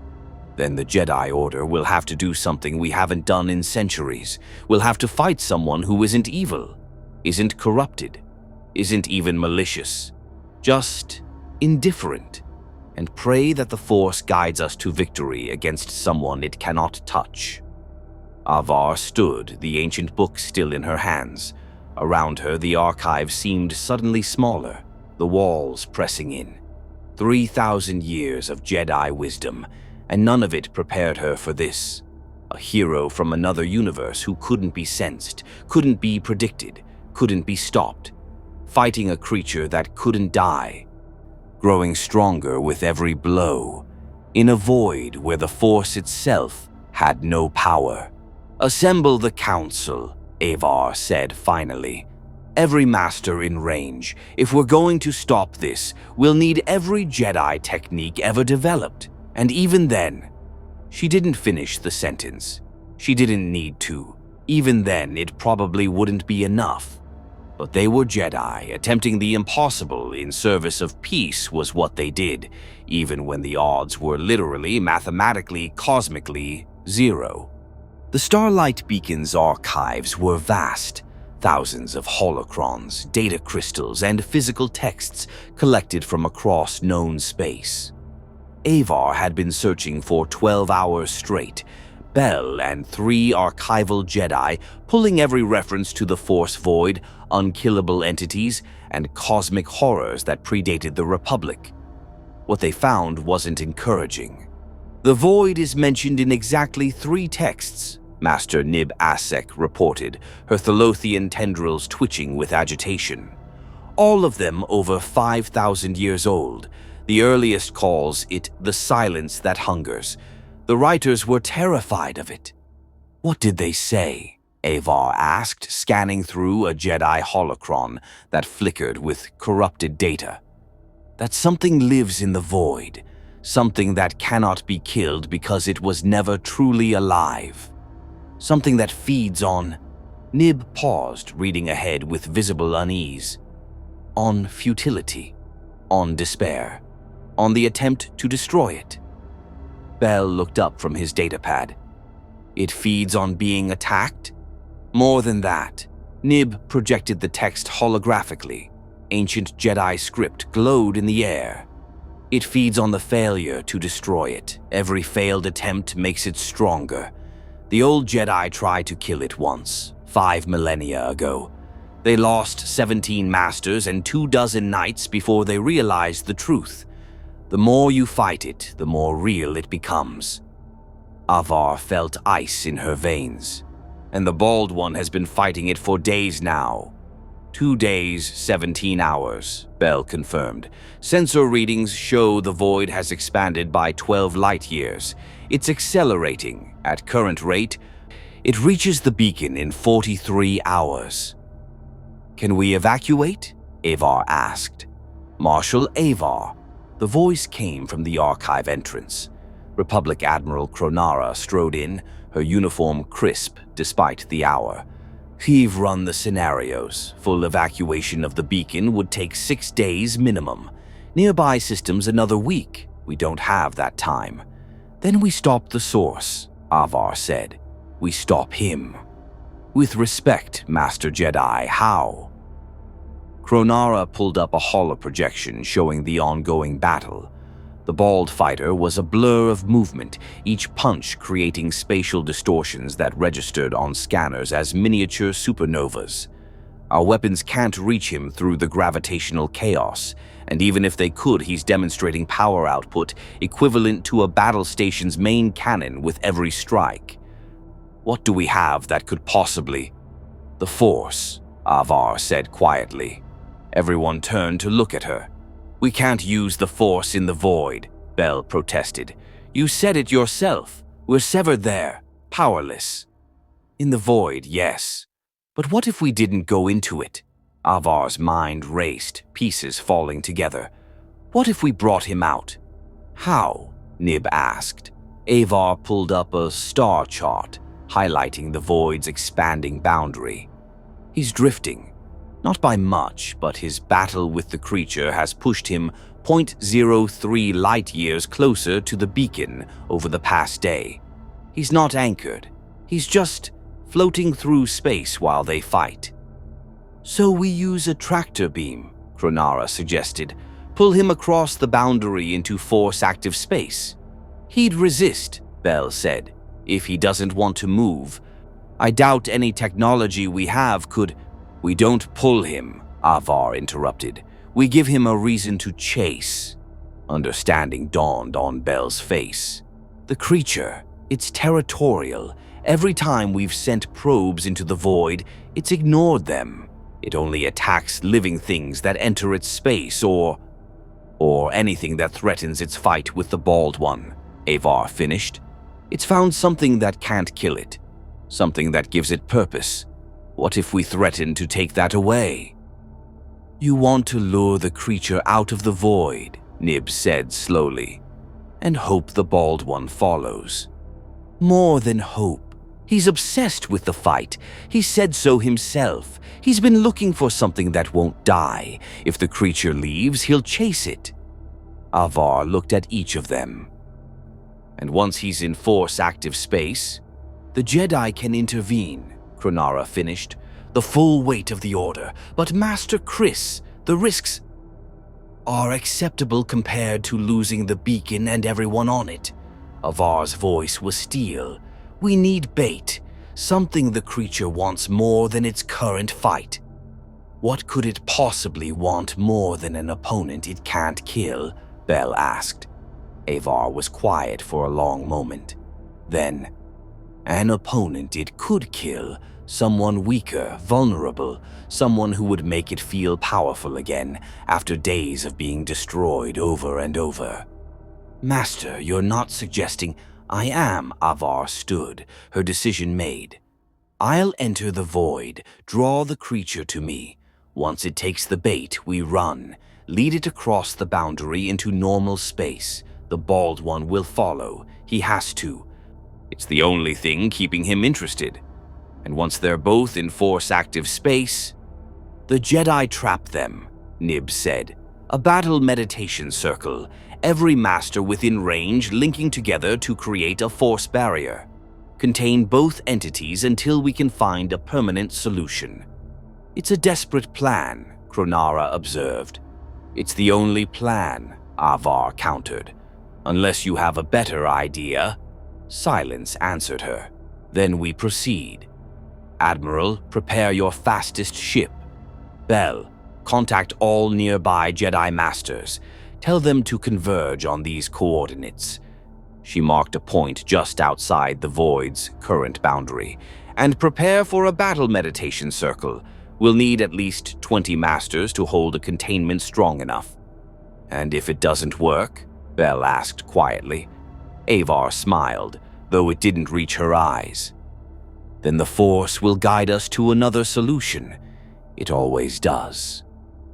"Then the Jedi Order will have to do something we haven't done in centuries. We'll have to fight someone who isn't evil, isn't corrupted, isn't even malicious, just indifferent, and pray that the Force guides us to victory against someone it cannot touch." Avar stood, the ancient book still in her hands. Around her, the archive seemed suddenly smaller, the walls pressing in. 3,000 years of Jedi wisdom, and none of it prepared her for this. A hero from another universe who couldn't be sensed, couldn't be predicted, couldn't be stopped. Fighting a creature that couldn't die. Growing stronger with every blow. In a void where the Force itself had no power. "Assemble the Council," Avar said finally. "Every master in range. If we're going to stop this, we'll need every Jedi technique ever developed. And even then..." She didn't finish the sentence. She didn't need to. Even then, it probably wouldn't be enough. But they were Jedi. Attempting the impossible in service of peace was what they did, even when the odds were literally, mathematically, cosmically, zero. The Starlight Beacon's archives were vast. Thousands of holocrons, data crystals, and physical texts collected from across known space. Avar had been searching for 12 hours straight, Bell and 3 archival Jedi pulling every reference to the Force void, unkillable entities, and cosmic horrors that predated the Republic. What they found wasn't encouraging. "The void is mentioned in exactly 3 texts," Master Nib Asek reported, her Thalothian tendrils twitching with agitation. "All of them over 5,000 years old. The earliest calls it the silence that hungers. The writers were terrified of it. "What did they say?" Avar asked, scanning through a Jedi holocron that flickered with corrupted data. "That something lives in the void, something that cannot be killed because it was never truly alive. Something that feeds on—" Nib paused, reading ahead with visible unease. "On futility, on despair, on the attempt to destroy it." Bell looked up from his datapad. "It feeds on being attacked?" "More than that." Nib projected the text holographically. Ancient Jedi script glowed in the air. "It feeds on the failure to destroy it. Every failed attempt makes it stronger. The old Jedi tried to kill it once, 5 millennia ago. They lost 17 masters and 24 knights before they realized the truth. The more you fight it, the more real it becomes." Avar felt ice in her veins. "And the Bald One has been fighting it for days now." 2 days, 17 hours, Bell confirmed. "Sensor readings show the void has expanded by 12 light years. It's accelerating. At current rate, it reaches the beacon in 43 hours. "Can we evacuate?" Avar asked. "Marshal Avar." The voice came from the archive entrance. Republic Admiral Kronara strode in, her uniform crisp despite the hour. "We've run the scenarios. Full evacuation of the beacon would take 6 days minimum. Nearby systems another week. We don't have that time." "Then we stop the source," Avar said. "We stop him." "With respect, Master Jedi, how?" Kronara pulled up a holoprojection showing the ongoing battle. The bald fighter was a blur of movement, each punch creating spatial distortions that registered on scanners as miniature supernovas. "Our weapons can't reach him through the gravitational chaos, and even if they could, he's demonstrating power output equivalent to a battle station's main cannon with every strike." "What do we have that could possibly—" "The Force," Avar said quietly. Everyone turned to look at her. "We can't use the Force in the void," Bell protested. "You said it yourself. We're severed there, powerless." "In the void, yes. But what if we didn't go into it?" Avar's mind raced, pieces falling together. "What if we brought him out?" "How?" Nib asked. Avar pulled up a star chart, highlighting the void's expanding boundary. "He's drifting. Not by much, but his battle with the creature has pushed him 0.03 light years closer to the beacon over the past day. He's not anchored. He's just floating through space while they fight." "So we use a tractor beam," Kronara suggested. "Pull him across the boundary into Force-active space." "He'd resist," Bell said, "if he doesn't want to move. I doubt any technology we have could—" "We don't pull him," Avar interrupted. "We give him a reason to chase." Understanding dawned on Bell's face. "The creature, it's territorial. Every time we've sent probes into the void, it's ignored them. It only attacks living things that enter its space or anything that threatens its fight with the Bald One," Avar finished. "It's found something that can't kill it, something that gives it purpose. What if we threaten to take that away?" "You want to lure the creature out of the void," Nib said slowly, "and hope the Bald One follows." "More than hope. He's obsessed with the fight. He said so himself. He's been looking for something that won't die. If the creature leaves, he'll chase it." Avar looked at each of them. "And once he's in Force-active space, the Jedi can intervene," Kronara finished. "The full weight of the Order. But Master Chris, the risks are acceptable compared to losing the beacon and everyone on it." Avar's voice was steel. "We need bait, something the creature wants more than its current fight." "What could it possibly want more than an opponent it can't kill?" Bell asked. Avar was quiet for a long moment. Then, "An opponent it could kill, someone weaker, vulnerable, someone who would make it feel powerful again after days of being destroyed over and over." "Master, you're not suggesting—" I am, Avar stood, her decision made. I'll enter the void, draw the creature to me. Once it takes the bait, we run, lead it across the boundary into normal space. The bald one will follow. He has to. It's the only thing keeping him interested. And once they're both in force-active space... The Jedi trap them, Nib said. A battle meditation circle, every master within range linking together to create a force barrier. Contain both entities until we can find a permanent solution. It's a desperate plan, Kronara observed. It's the only plan, Avar countered. Unless you have a better idea. Silence answered her. Then we proceed. Admiral, prepare your fastest ship. Bell, contact all nearby Jedi Masters. Tell them to converge on these coordinates. She marked a point just outside the void's current boundary. And prepare for a battle meditation circle. We'll need at least 20 Masters to hold a containment strong enough. And if it doesn't work? Bell asked quietly. Avar smiled, though it didn't reach her eyes. Then the Force will guide us to another solution. It always does.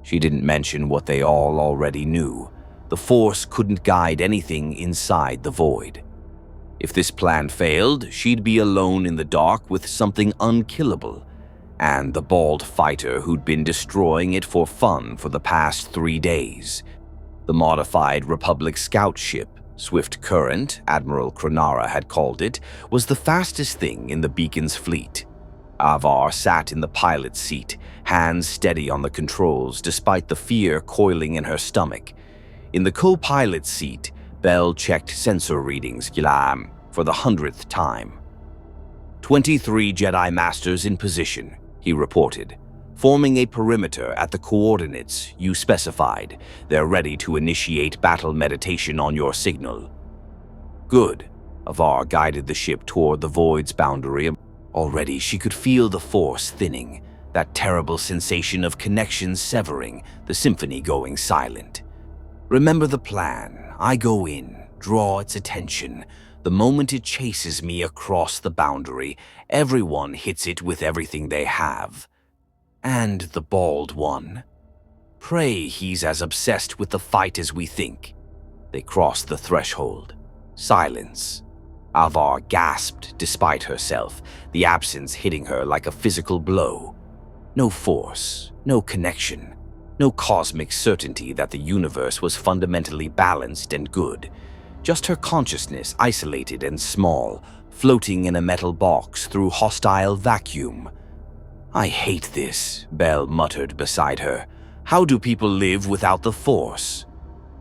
She didn't mention what they all already knew. The Force couldn't guide anything inside the void. If this plan failed, she'd be alone in the dark with something unkillable, and the bald fighter who'd been destroying it for fun for the past 3 days. The modified Republic scout ship, Swift Current, Admiral Kronara had called it, was the fastest thing in the beacon's fleet. Avar sat in the pilot's seat, hands steady on the controls despite the fear coiling in her stomach. In the co-pilot's seat, Bell checked sensor readings for the 100th time. 23 Jedi Masters in position, he reported, forming a perimeter at the coordinates you specified. They're ready to initiate battle meditation on your signal. Good. Avar guided the ship toward the void's boundary. Already she could feel the force thinning, that terrible sensation of connection severing, the symphony going silent. Remember the plan. I go in, draw its attention. The moment it chases me across the boundary, everyone hits it with everything they have. And the bald one? Pray he's as obsessed with the fight as we think. They crossed the threshold. Silence. Avar gasped despite herself, the absence hitting her like a physical blow. No force, no connection, no cosmic certainty that the universe was fundamentally balanced and good. Just her consciousness isolated and small, floating in a metal box through hostile vacuum. I hate this, Bell muttered beside her. How do people live without the Force?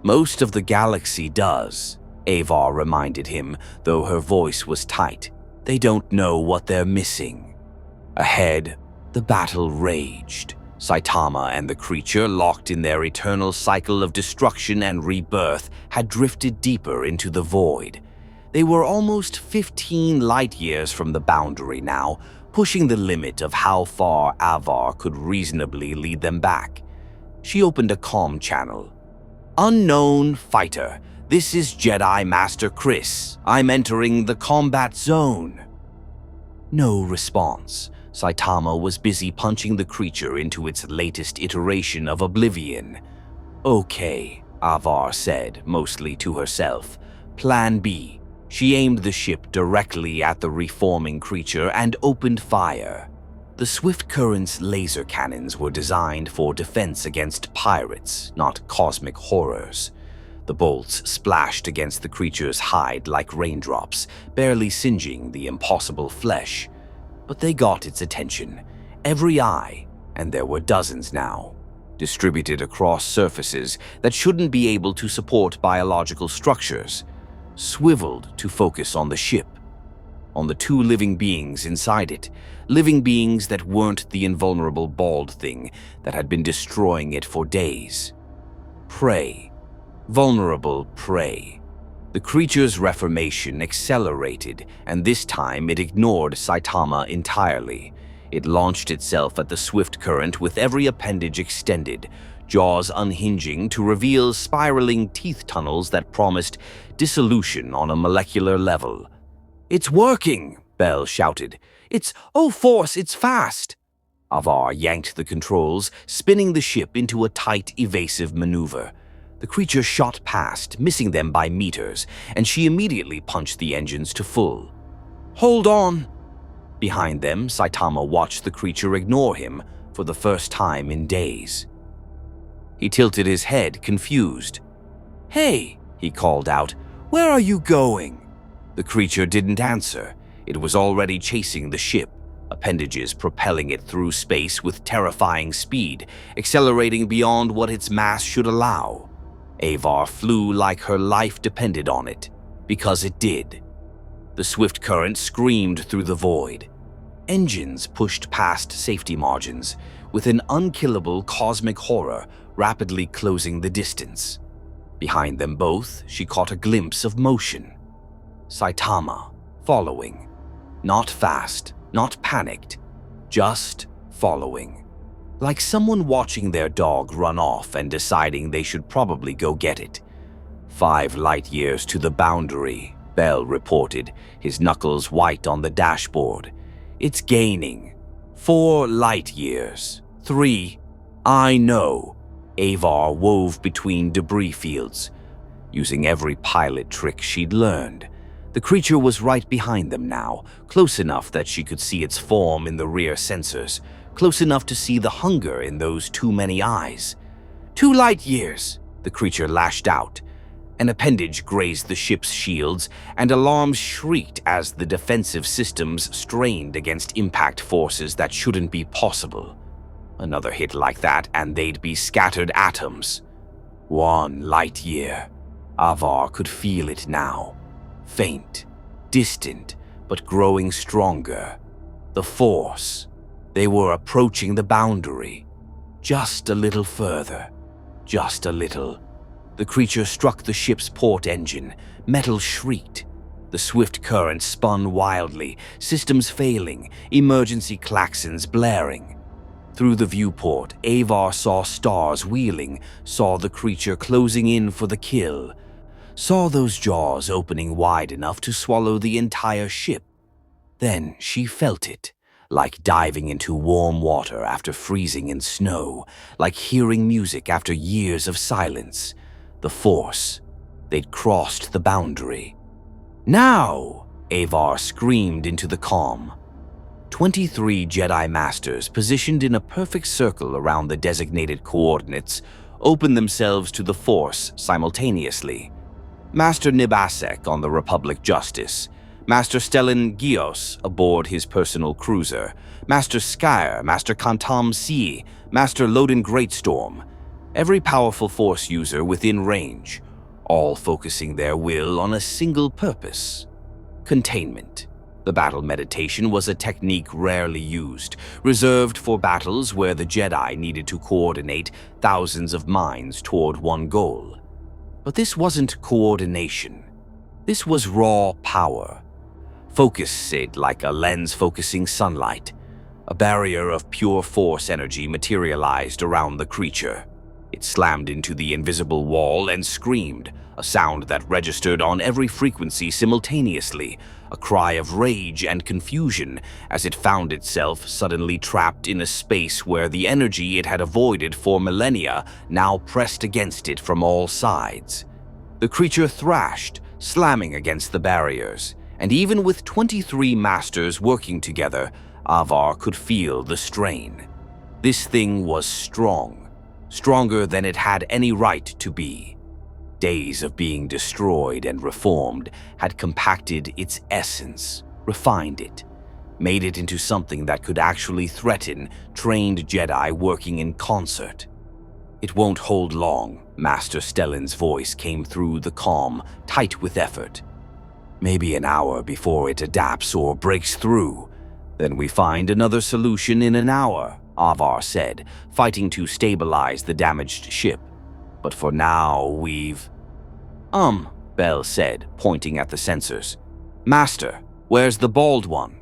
Most of the galaxy does, Avar reminded him, though her voice was tight. They don't know what they're missing. Ahead, the battle raged. Saitama and the creature, locked in their eternal cycle of destruction and rebirth, had drifted deeper into the void. They were almost 15 light-years from the boundary now, pushing the limit of how far Avar could reasonably lead them back. She opened a comm channel. Unknown fighter, this is Jedi Master Chris. I'm entering the combat zone. No response. Saitama was busy punching the creature into its latest iteration of oblivion. Okay, Avar said, mostly to herself. Plan B. She aimed the ship directly at the reforming creature and opened fire. The Swift Current's laser cannons were designed for defense against pirates, not cosmic horrors. The bolts splashed against the creature's hide like raindrops, barely singeing the impossible flesh. But they got its attention, every eye, and there were dozens now, distributed across surfaces that shouldn't be able to support biological structures, swiveled to focus on the ship, on the 2 living beings inside it, living beings that weren't the invulnerable bald thing that had been destroying it for days. Prey. Vulnerable prey. The creature's reformation accelerated, and this time it ignored Saitama entirely. It launched itself at the Swift Current with every appendage extended, jaws unhinging to reveal spiraling teeth tunnels that promised dissolution on a molecular level. "It's working!" Bell shouted. "Oh, Force, it's fast!" Avar yanked the controls, spinning the ship into a tight, evasive maneuver. The creature shot past, missing them by meters, and she immediately punched the engines to full. "Hold on!" Behind them, Saitama watched the creature ignore him for the first time in days. He tilted his head, confused. "Hey," he called out, "where are you going?" The creature didn't answer. It was already chasing the ship, appendages propelling it through space with terrifying speed, accelerating beyond what its mass should allow. Avar flew like her life depended on it, because it did. The swift current screamed through the void. Engines pushed past safety margins, with an unkillable cosmic horror rapidly closing the distance. Behind them both, she caught a glimpse of motion. Saitama, following. Not fast, not panicked, just following. Like someone watching their dog run off and deciding they should probably go get it. 5 light years to the boundary, Bell reported, his knuckles white on the dashboard. "It's gaining. 4 light years. 3. I know." Avar wove between debris fields, using every pilot trick she'd learned. The creature was right behind them now, close enough that she could see its form in the rear sensors, close enough to see the hunger in those too many eyes. 2 light years, the creature lashed out. An appendage grazed the ship's shields, and alarms shrieked as the defensive systems strained against impact forces that shouldn't be possible. Another hit like that, and they'd be scattered atoms. 1 light year. Avar could feel it now. Faint, distant, but growing stronger. The Force. They were approaching the boundary. Just a little further. Just a little. The creature struck the ship's port engine. Metal shrieked. The swift current spun wildly, systems failing, emergency klaxons blaring. Through the viewport, Avar saw stars wheeling, saw the creature closing in for the kill, saw those jaws opening wide enough to swallow the entire ship. Then she felt it, like diving into warm water after freezing in snow, like hearing music after years of silence. The Force. They'd crossed the boundary. "Now!" Avar screamed into the calm. 23 Jedi Masters positioned in a perfect circle around the designated coordinates opened themselves to the Force simultaneously. Master Nibasek on the Republic Justice, Master Stellan Gios aboard his personal cruiser, Master Skyer, Master Kantam Si, Master Loden Greatstorm, every powerful Force user within range, all focusing their will on a single purpose: containment. The battle meditation was a technique rarely used, reserved for battles where the Jedi needed to coordinate thousands of minds toward one goal. But this wasn't coordination. This was raw power. Focused like a lens focusing sunlight. A barrier of pure Force energy materialized around the creature. It slammed into the invisible wall and screamed, a sound that registered on every frequency simultaneously, a cry of rage and confusion as it found itself suddenly trapped in a space where the energy it had avoided for millennia now pressed against it from all sides. The creature thrashed, slamming against the barriers, and even with 23 masters working together, Avar could feel the strain. This thing was strong, stronger than it had any right to be. Days of being destroyed and reformed had compacted its essence, refined it, made it into something that could actually threaten trained Jedi working in concert. "It won't hold long," Master Stellan's voice came through the calm, tight with effort. "Maybe an hour before it adapts or breaks through. Then we find another solution in an hour," Avar said, fighting to stabilize the damaged ship. "But for now, we've—" Bell said, pointing at the sensors. "Master, where's the bald one?"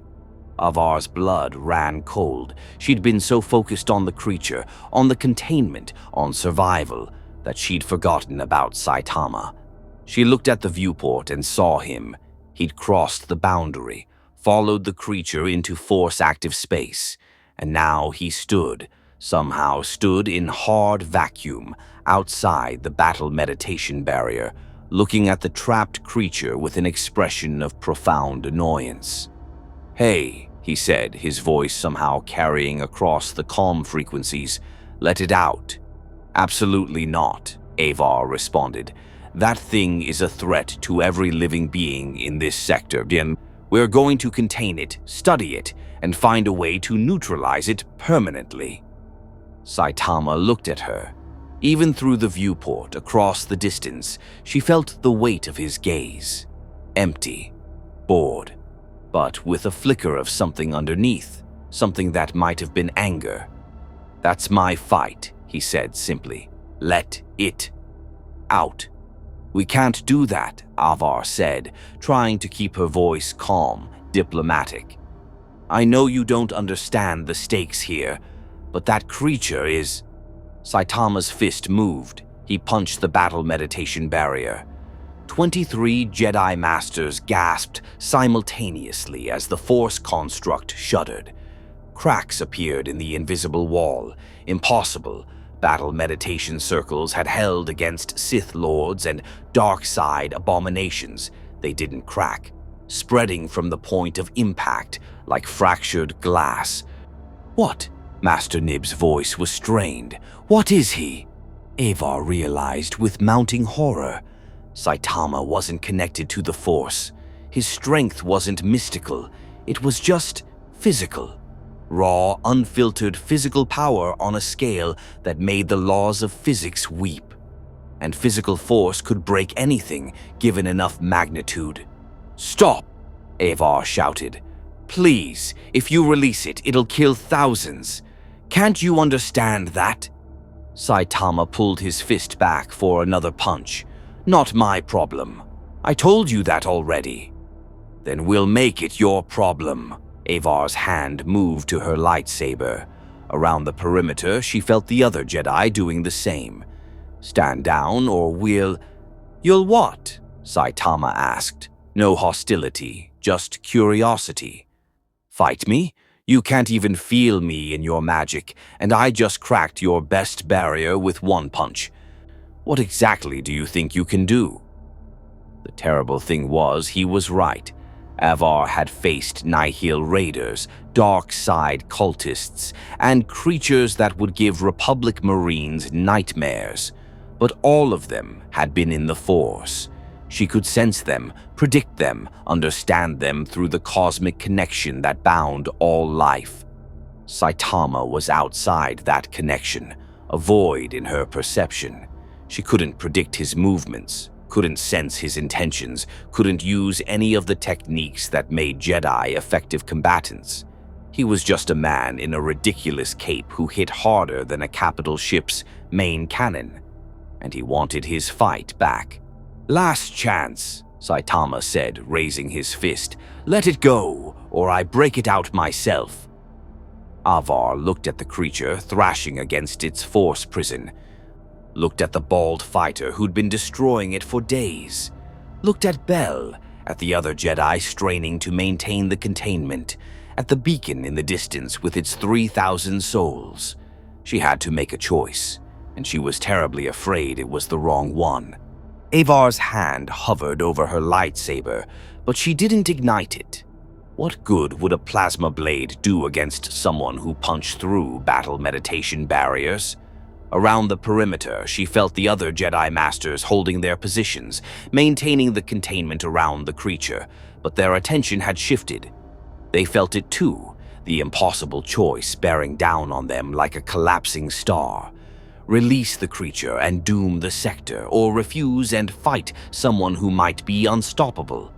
Avar's blood ran cold. She'd been so focused on the creature, on the containment, on survival, that she'd forgotten about Saitama. She looked at the viewport and saw him. He'd crossed the boundary, followed the creature into force-active space, and now he somehow stood in hard vacuum outside the battle meditation barrier, looking at the trapped creature with an expression of profound annoyance. "Hey," he said, his voice somehow carrying across the calm frequencies. "Let it out." "Absolutely not," Avar responded. "That thing is a threat to every living being in this sector. We're going to contain it, study it, and find a way to neutralize it permanently." Saitama looked at her. Even through the viewport, across the distance, she felt the weight of his gaze. Empty, bored, but with a flicker of something underneath, something that might have been anger. "That's my fight," he said simply. "Let it out." "We can't do that," Avar said, trying to keep her voice calm, diplomatic. "I know you don't understand the stakes here, but that creature is—" Saitama's fist moved. He punched the battle meditation barrier. 23 Jedi Masters gasped simultaneously as the Force construct shuddered. Cracks appeared in the invisible wall. Impossible. Battle meditation circles had held against Sith Lords and dark side abominations. They didn't crack, spreading from the point of impact like fractured glass. "What?" Master Nib's voice was strained. "What is he?" Avar realized with mounting horror. Saitama wasn't connected to the Force. His strength wasn't mystical. It was just physical. Raw, unfiltered physical power on a scale that made the laws of physics weep. And physical force could break anything, given enough magnitude. "Stop!" Avar shouted. "Please, if you release it, it'll kill thousands. Can't you understand that?" Saitama pulled his fist back for another punch. "Not my problem. I told you that already." "Then we'll make it your problem." Avar's hand moved to her lightsaber. Around the perimeter, she felt the other Jedi doing the same. "Stand down or You'll what?" Saitama asked. No hostility, just curiosity. "Fight me? You can't even feel me in your magic, and I just cracked your best barrier with one punch. What exactly do you think you can do?" The terrible thing was, he was right. Avar had faced Nihil raiders, dark side cultists, and creatures that would give Republic Marines nightmares. But all of them had been in the Force. She could sense them, predict them, understand them through the cosmic connection that bound all life. Saitama was outside that connection, a void in her perception. She couldn't predict his movements, couldn't sense his intentions, couldn't use any of the techniques that made Jedi effective combatants. He was just a man in a ridiculous cape who hit harder than a capital ship's main cannon, and he wanted his fight back. "Last chance," Saitama said, raising his fist. "Let it go, or I break it out myself." Avar looked at the creature thrashing against its Force prison, looked at the bald fighter who'd been destroying it for days, looked at Bell, at the other Jedi straining to maintain the containment, at the beacon in the distance with its 3,000 souls. She had to make a choice, and she was terribly afraid it was the wrong one. Avar's hand hovered over her lightsaber, but she didn't ignite it. What good would a plasma blade do against someone who punched through battle meditation barriers? Around the perimeter, she felt the other Jedi Masters holding their positions, maintaining the containment around the creature, but their attention had shifted. They felt it too, the impossible choice bearing down on them like a collapsing star. Release the creature and doom the sector, or refuse and fight someone who might be unstoppable.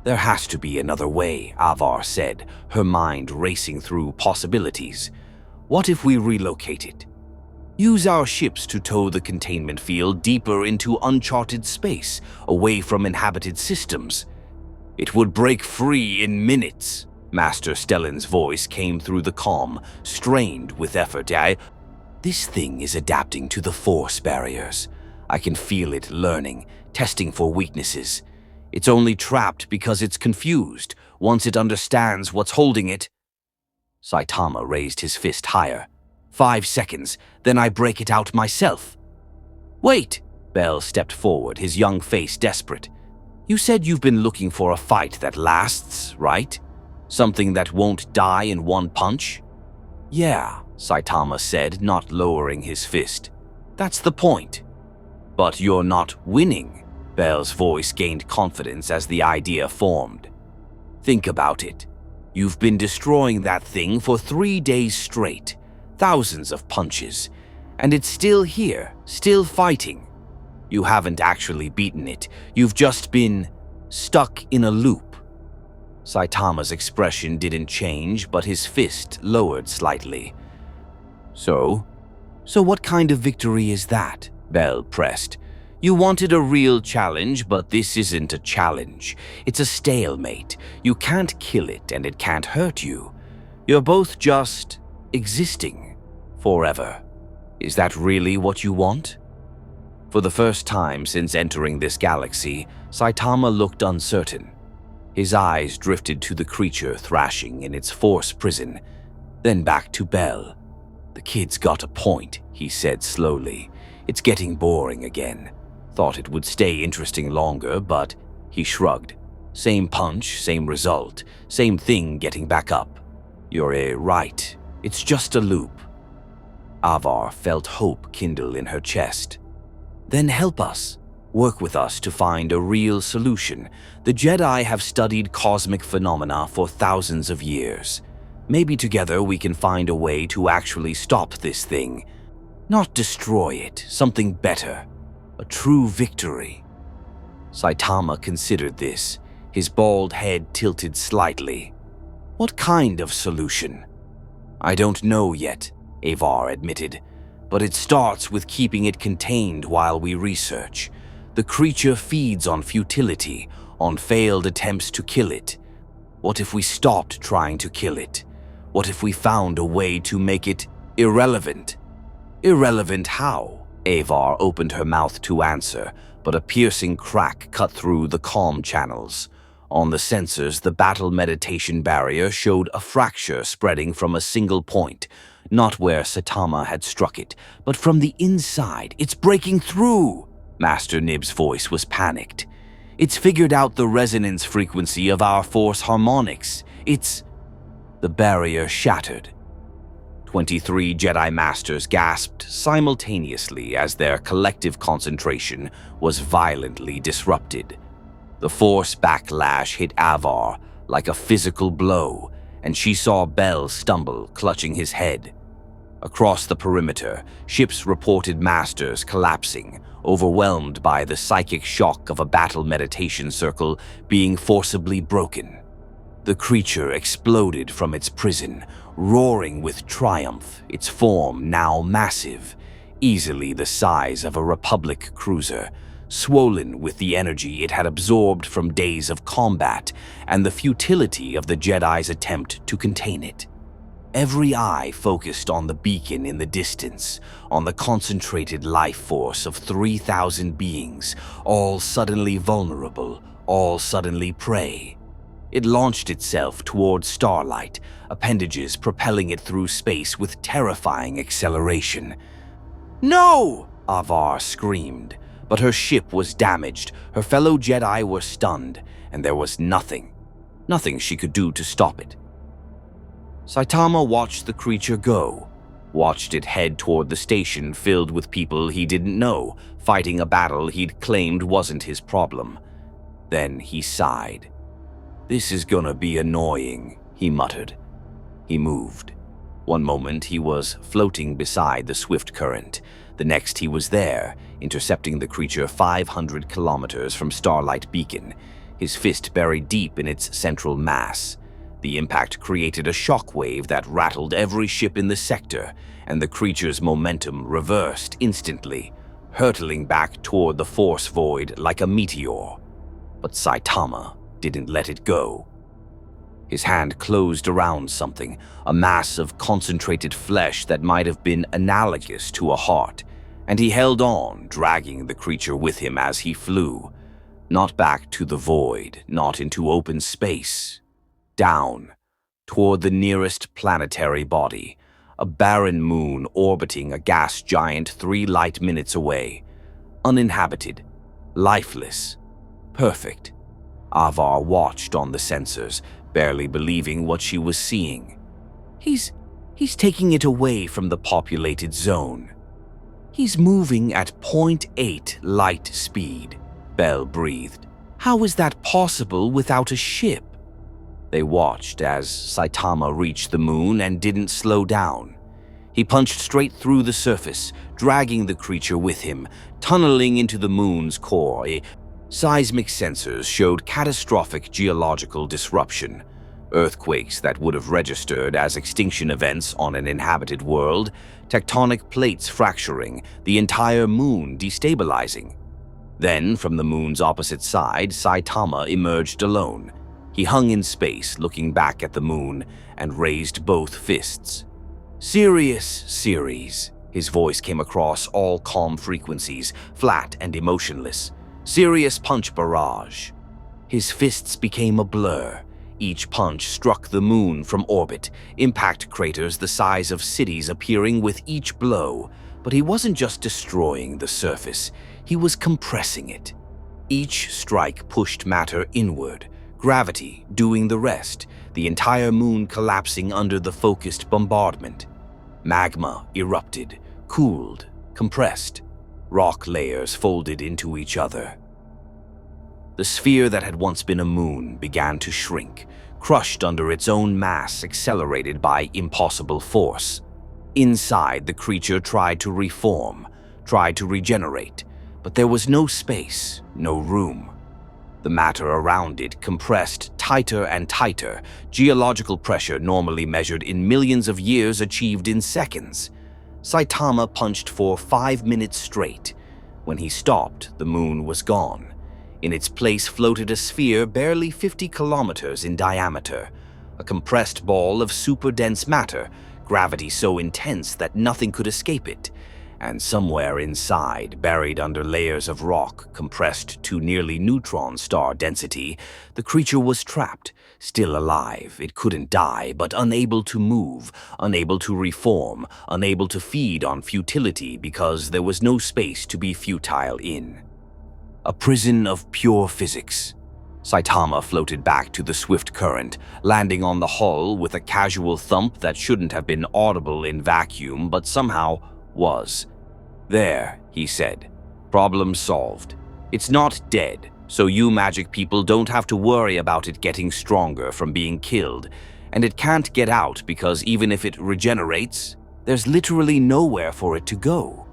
"There has to be another way," Avar said, her mind racing through possibilities. "What if we relocate it? Use our ships to tow the containment field deeper into uncharted space, away from inhabited systems. It would break free in minutes." Master Stellan's voice came through the calm, strained with effort. This thing is adapting to the force barriers. I can feel it learning, testing for weaknesses. It's only trapped because it's confused. Once it understands what's holding it..." Saitama raised his fist higher. 5 seconds, then I break it out myself." "Wait!" Bell stepped forward, his young face desperate. "You said you've been looking for a fight that lasts, right? Something that won't die in one punch?" "Yeah," Saitama said, not lowering his fist. "That's the point." "But you're not winning." Bell's voice gained confidence as the idea formed. "Think about it. You've been destroying that thing for 3 days straight, thousands of punches, and it's still here, still fighting. You haven't actually beaten it, you've just been stuck in a loop." Saitama's expression didn't change, but his fist lowered slightly. So what kind of victory is that?" Bell pressed. "You wanted a real challenge, but this isn't a challenge. It's a stalemate. You can't kill it, and it can't hurt you. You're both just existing forever. Is that really what you want?" For the first time since entering this galaxy, Saitama looked uncertain. His eyes drifted to the creature thrashing in its force prison, then back to Bell. "The kid's got a point," he said slowly. "It's getting boring again. Thought it would stay interesting longer, but..." He shrugged. "Same punch, same result, same thing getting back up. You're right. It's just a loop." Avar felt hope kindle in her chest. "Then help us. Work with us to find a real solution. The Jedi have studied cosmic phenomena for thousands of years. Maybe together we can find a way to actually stop this thing. Not destroy it, something better. A true victory." Saitama considered this, his bald head tilted slightly. "What kind of solution?" "I don't know yet," Avar admitted, "but it starts with keeping it contained while we research. The creature feeds on futility, on failed attempts to kill it. What if we stopped trying to kill it? What if we found a way to make it irrelevant?" "Irrelevant how?" Avar opened her mouth to answer, but a piercing crack cut through the comm channels. On the sensors, the battle meditation barrier showed a fracture spreading from a single point, not where Saitama had struck it, but from the inside. "It's breaking through!" Master Nib's voice was panicked. "It's figured out the resonance frequency of our force harmonics. It's..." The barrier shattered. 23 Jedi Masters gasped simultaneously as their collective concentration was violently disrupted. The force backlash hit Avar like a physical blow, and she saw Bell stumble, clutching his head. Across the perimeter, ships reported Masters collapsing, overwhelmed by the psychic shock of a battle meditation circle being forcibly broken. The creature exploded from its prison, roaring with triumph, its form now massive, easily the size of a Republic cruiser, swollen with the energy it had absorbed from days of combat and the futility of the Jedi's attempt to contain it. Every eye focused on the beacon in the distance, on the concentrated life force of 3,000 beings, all suddenly vulnerable, all suddenly prey. It launched itself toward starlight, appendages propelling it through space with terrifying acceleration. "No!" Avar screamed, but her ship was damaged, her fellow Jedi were stunned, and there was nothing she could do to stop it. Saitama watched the creature go, watched it head toward the station filled with people he didn't know, fighting a battle he'd claimed wasn't his problem. Then he sighed. "This is gonna be annoying," he muttered. He moved. One moment he was floating beside the swift current. The next he was there, intercepting the creature 500 kilometers from Starlight Beacon, his fist buried deep in its central mass. The impact created a shockwave that rattled every ship in the sector, and the creature's momentum reversed instantly, hurtling back toward the force void like a meteor. But Saitama didn't let it go. His hand closed around something, a mass of concentrated flesh that might have been analogous to a heart, and he held on, dragging the creature with him as he flew. Not back to the void, not into open space. Down, toward the nearest planetary body, a barren moon orbiting a gas giant 3 light minutes away. Uninhabited, lifeless, perfect. Avar watched on the sensors, barely believing what she was seeing. He's taking it away from the populated zone. He's moving at 0.8 light speed, Bell breathed. How is that possible without a ship? They watched as Saitama reached the moon and didn't slow down. He punched straight through the surface, dragging the creature with him, tunneling into the moon's core. Seismic sensors showed catastrophic geological disruption. Earthquakes that would have registered as extinction events on an inhabited world, tectonic plates fracturing, the entire moon destabilizing. Then, from the moon's opposite side, Saitama emerged alone. He hung in space, looking back at the moon, and raised both fists. Serious series. His voice came across all calm frequencies, flat and emotionless. Serious punch barrage. His fists became a blur. Each punch struck the moon from orbit, impact craters the size of cities appearing with each blow. But he wasn't just destroying the surface, he was compressing it. Each strike pushed matter inward, gravity doing the rest, the entire moon collapsing under the focused bombardment. Magma erupted, cooled, compressed. Rock layers folded into each other. The sphere that had once been a moon began to shrink, crushed under its own mass, accelerated by impossible force. Inside, the creature tried to reform, tried to regenerate, but there was no space, no room. The matter around it compressed tighter and tighter, geological pressure normally measured in millions of years achieved in seconds. Saitama punched for 5 minutes straight. When he stopped, the moon was gone. In its place floated a sphere barely 50 kilometers in diameter, a compressed ball of super-dense matter, gravity so intense that nothing could escape it. And somewhere inside, buried under layers of rock compressed to nearly neutron star density, the creature was trapped, still alive. It couldn't die, but unable to move, unable to reform, unable to feed on futility because there was no space to be futile in. A prison of pure physics. Saitama floated back to the swift current, landing on the hull with a casual thump that shouldn't have been audible in vacuum, but somehow was. There, he said. Problem solved. It's not dead, so you magic people don't have to worry about it getting stronger from being killed, and it can't get out because even if it regenerates, there's literally nowhere for it to go.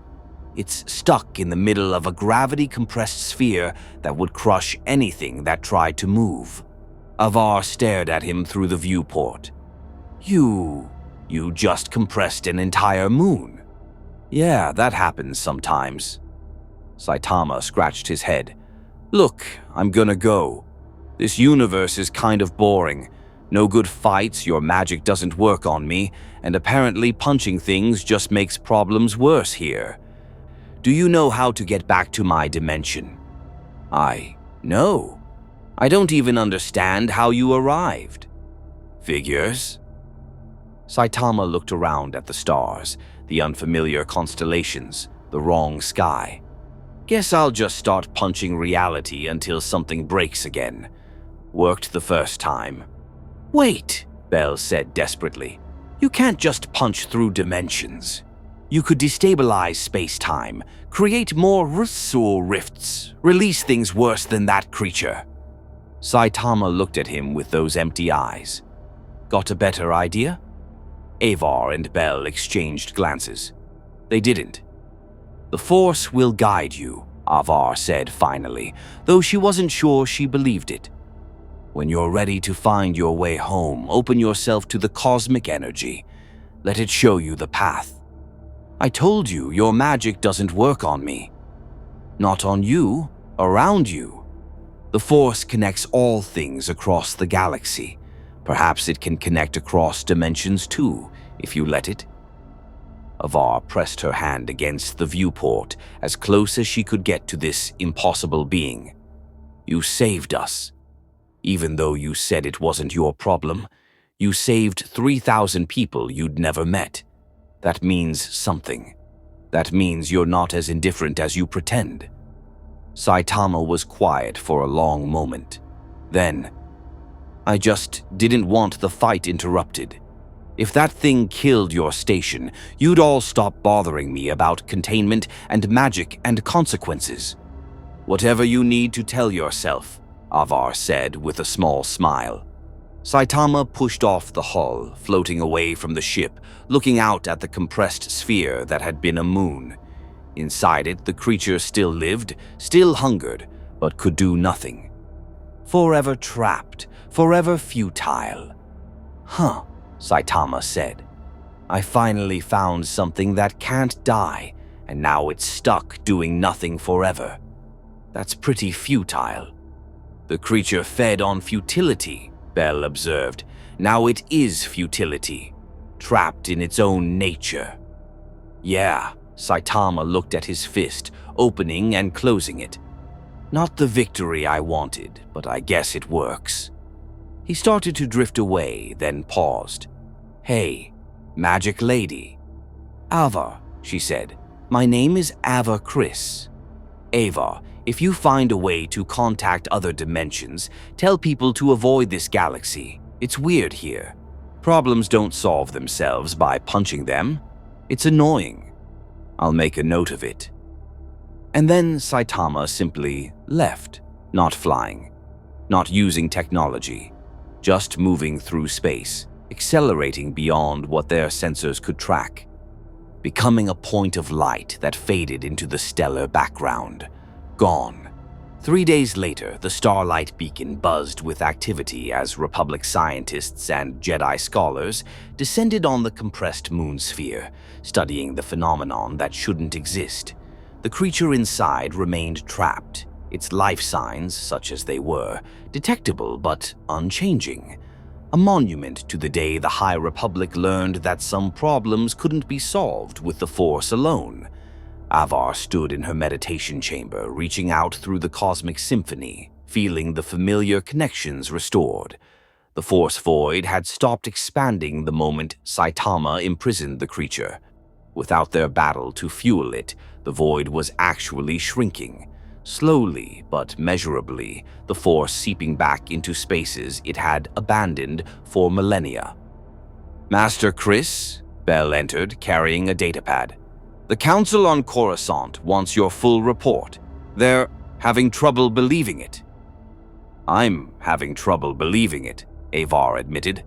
It's stuck in the middle of a gravity-compressed sphere that would crush anything that tried to move. Avar stared at him through the viewport. You just compressed an entire moon. Yeah, that happens sometimes. Saitama scratched his head. Look, I'm gonna go. This universe is kind of boring. No good fights, your magic doesn't work on me, and apparently punching things just makes problems worse here. Do you know how to get back to my dimension? No. I don't even understand how you arrived. Figures. Saitama looked around at the stars, the unfamiliar constellations, the wrong sky. Guess I'll just start punching reality until something breaks again. Worked the first time. Wait, Bell said desperately. You can't just punch through dimensions. You could destabilize space-time, create more rifts, release things worse than that creature. Saitama looked at him with those empty eyes. Got a better idea? Avar and Bell exchanged glances. They didn't. The Force will guide you, Avar said finally, though she wasn't sure she believed it. When you're ready to find your way home, open yourself to the cosmic energy. Let it show you the path. I told you your magic doesn't work on me. Not on you, around you. The Force connects all things across the galaxy. Perhaps it can connect across dimensions too, if you let it." Avar pressed her hand against the viewport, as close as she could get to this impossible being. "You saved us. Even though you said it wasn't your problem, you saved 3,000 people you'd never met. That means something. That means you're not as indifferent as you pretend." Saitama was quiet for a long moment. Then, "I just didn't want the fight interrupted. If that thing killed your station, you'd all stop bothering me about containment and magic and consequences." "Whatever you need to tell yourself," Avar said with a small smile. Saitama pushed off the hull, floating away from the ship, looking out at the compressed sphere that had been a moon. Inside it, the creature still lived, still hungered, but could do nothing. Forever trapped, forever futile. "Huh," Saitama said. "I finally found something that can't die, and now it's stuck doing nothing forever. That's pretty futile." "The creature fed on futility," Bell observed. "Now it is futility, trapped in its own nature." "Yeah," Saitama looked at his fist, opening and closing it. "Not the victory I wanted, but I guess it works." He started to drift away, then paused. "Hey, magic lady." "Ava," she said. "My name is Ava Chris. Ava, if you find a way to contact other dimensions, tell people to avoid this galaxy. It's weird here. Problems don't solve themselves by punching them. It's annoying. I'll make a note of it." And then Saitama simply left, not flying, not using technology, just moving through space, accelerating beyond what their sensors could track, becoming a point of light that faded into the stellar background. Gone. 3 days later, the Starlight Beacon buzzed with activity as Republic scientists and Jedi scholars descended on the compressed moon sphere, studying the phenomenon that shouldn't exist. The creature inside remained trapped, its life signs, such as they were, detectable but unchanging. A monument to the day the High Republic learned that some problems couldn't be solved with the Force alone. Avar stood in her meditation chamber, reaching out through the cosmic symphony, feeling the familiar connections restored. The Force void had stopped expanding the moment Saitama imprisoned the creature. Without their battle to fuel it, the void was actually shrinking. Slowly but measurably, the Force seeping back into spaces it had abandoned for millennia. "Master Chris," Bell entered, carrying a datapad. "The Council on Coruscant wants your full report. They're having trouble believing it." "I'm having trouble believing it," Avar admitted.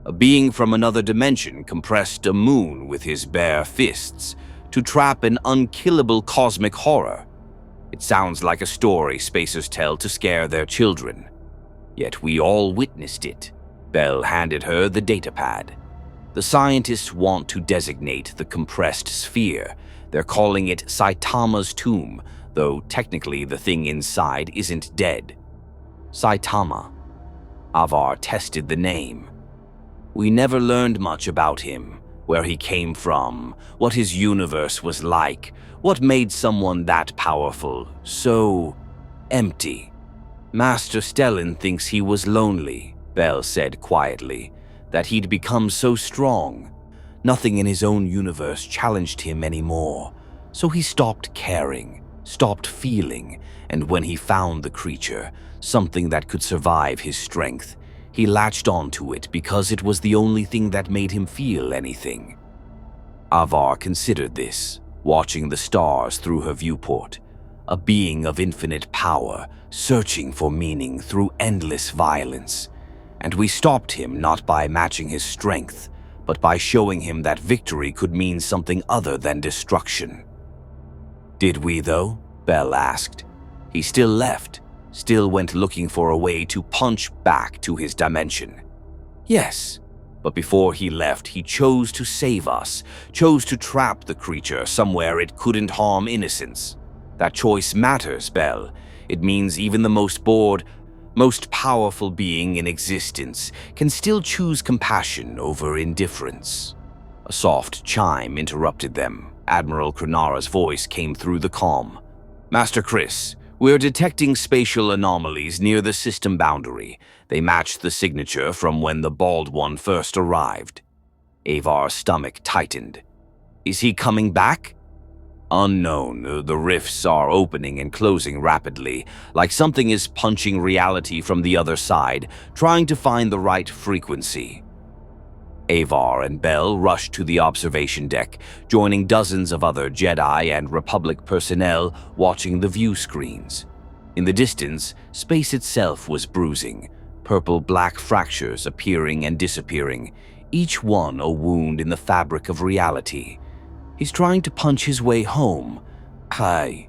"A being from another dimension compressed a moon with his bare fists to trap an unkillable cosmic horror. It sounds like a story spacers tell to scare their children. Yet we all witnessed it." Bell handed her the datapad. "The scientists want to designate the compressed sphere. They're calling it Saitama's tomb, though technically the thing inside isn't dead." "Saitama." Avar tested the name. "We never learned much about him, where he came from, what his universe was like, what made someone that powerful, so empty. Master Stellan thinks he was lonely," Bell said quietly, "that he'd become so strong. Nothing in his own universe challenged him anymore, so he stopped caring, stopped feeling, and when he found the creature, something that could survive his strength, he latched onto it because it was the only thing that made him feel anything." Avar considered this, watching the stars through her viewport. A being of infinite power, searching for meaning through endless violence. And we stopped him not by matching his strength, but by showing him that victory could mean something other than destruction. "Did we, though?" Bell asked. "He still left, still went looking for a way to punch back to his dimension." "Yes, but before he left, he chose to save us, chose to trap the creature somewhere it couldn't harm innocents. That choice matters, Bell. It means even the most bored..." most powerful being in existence, can still choose compassion over indifference. A soft chime interrupted them. Admiral Kranara's voice came through the calm. "Master Chris, we're detecting spatial anomalies near the system boundary. They match the signature from when the Bald One first arrived." Avar's stomach tightened. "Is he coming back?" "Unknown. The rifts are opening and closing rapidly, like something is punching reality from the other side, trying to find the right frequency." Avar and Bell rushed to the observation deck, joining dozens of other Jedi and Republic personnel watching the view screens. In the distance, space itself was bruising, purple-black fractures appearing and disappearing, each one a wound in the fabric of reality. "He's trying to punch his way home." "Hi,"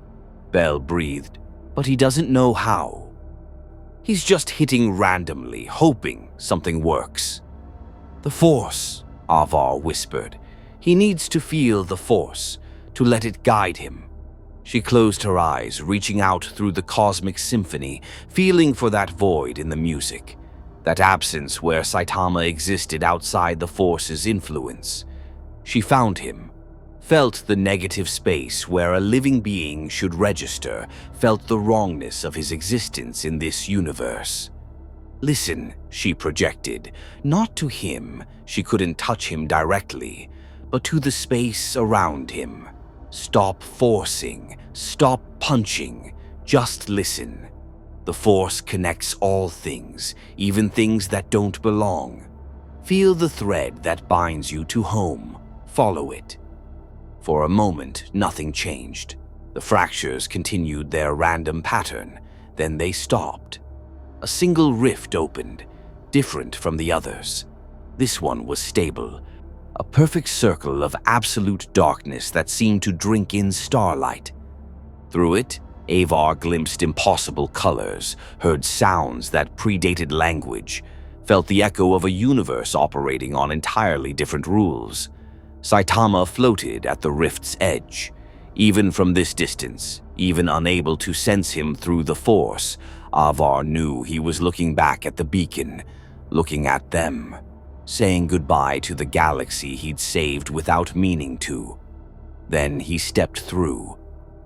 Bell breathed, "but he doesn't know how." "He's just hitting randomly, hoping something works." "The Force," Avar whispered. "He needs to feel the Force, to let it guide him." She closed her eyes, reaching out through the cosmic symphony, feeling for that void in the music, that absence where Saitama existed outside the Force's influence. She found him, felt the negative space where a living being should register, felt the wrongness of his existence in this universe. "Listen," she projected, not to him, she couldn't touch him directly, but to the space around him. "Stop forcing, stop punching, just listen. The Force connects all things, even things that don't belong. Feel the thread that binds you to home, follow it." For a moment, nothing changed. The fractures continued their random pattern, then they stopped. A single rift opened, different from the others. This one was stable, a perfect circle of absolute darkness that seemed to drink in starlight. Through it, Avar glimpsed impossible colors, heard sounds that predated language, felt the echo of a universe operating on entirely different rules. Saitama floated at the rift's edge. Even from this distance, even unable to sense him through the Force, Avar knew he was looking back at the beacon, looking at them, saying goodbye to the galaxy he'd saved without meaning to. Then he stepped through.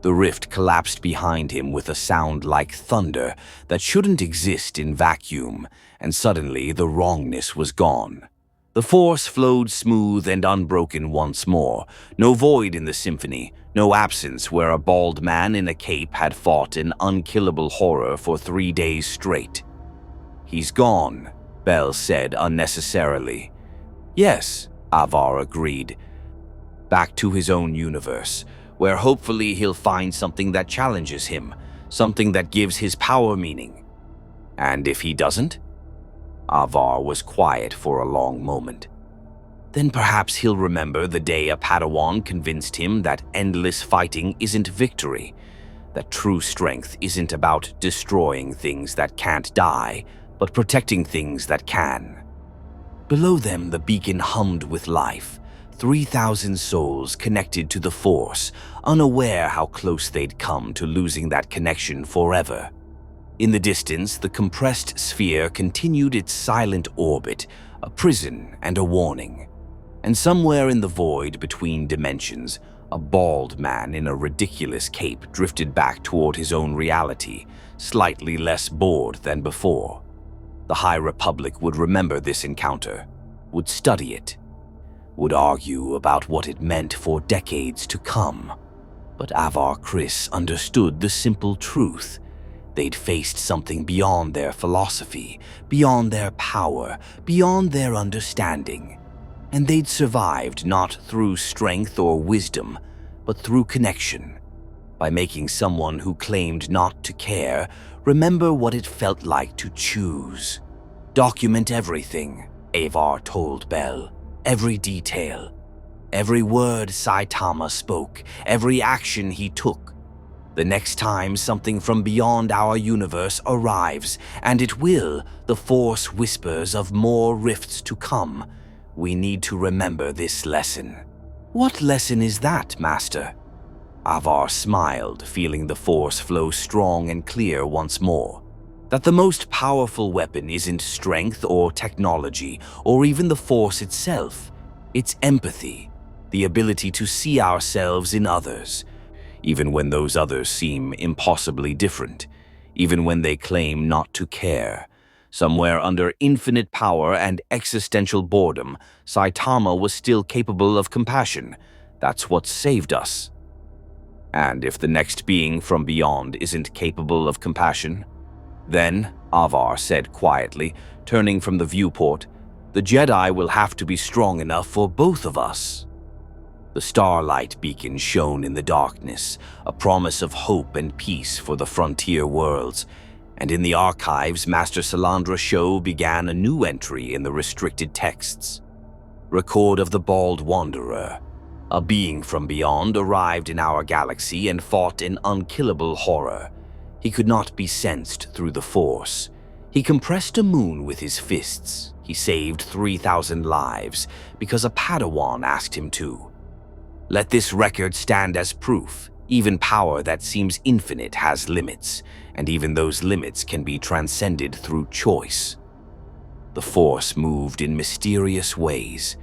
The rift collapsed behind him with a sound like thunder that shouldn't exist in vacuum, and suddenly the wrongness was gone. The Force flowed smooth and unbroken once more, no void in the symphony, no absence where a bald man in a cape had fought an unkillable horror for 3 days straight. "He's gone," Bell said unnecessarily. "Yes," Avar agreed. "Back to his own universe, where hopefully he'll find something that challenges him, something that gives his power meaning." "And if he doesn't?" Avar was quiet for a long moment. "Then perhaps he'll remember the day a Padawan convinced him that endless fighting isn't victory, that true strength isn't about destroying things that can't die, but protecting things that can." Below them, the beacon hummed with life. 3,000 souls connected to the Force, unaware how close they'd come to losing that connection forever. In the distance, the compressed sphere continued its silent orbit, a prison and a warning. And somewhere in the void between dimensions, a bald man in a ridiculous cape drifted back toward his own reality, slightly less bored than before. The High Republic would remember this encounter, would study it, would argue about what it meant for decades to come. But Avar Kriss understood the simple truth. They'd faced something beyond their philosophy, beyond their power, beyond their understanding. And they'd survived not through strength or wisdom, but through connection. By making someone who claimed not to care remember what it felt like to choose. "Document everything," Avar told Bell. "Every detail. Every word Saitama spoke, every action he took. The next time something from beyond our universe arrives, and it will, the Force whispers of more rifts to come, we need to remember this lesson." "What lesson is that, Master?" Avar smiled, feeling the Force flow strong and clear once more. That the most powerful weapon isn't strength or technology or even the Force itself. It's empathy, the ability to see ourselves in others, even when those others seem impossibly different, even when they claim not to care. Somewhere under infinite power and existential boredom, Saitama was still capable of compassion. That's what saved us. And if the next being from beyond isn't capable of compassion, then, Avar said quietly, turning from the viewport, the Jedi will have to be strong enough for both of us. The starlight beacon shone in the darkness, a promise of hope and peace for the frontier worlds, and in the archives Master Salandra Show began a new entry in the restricted texts. Record of the Bald Wanderer. A being from beyond arrived in our galaxy and fought an unkillable horror. He could not be sensed through the Force. He compressed a moon with his fists. He saved 3,000 lives because a Padawan asked him to. Let this record stand as proof. Even power that seems infinite has limits, and even those limits can be transcended through choice. The Force moved in mysterious ways.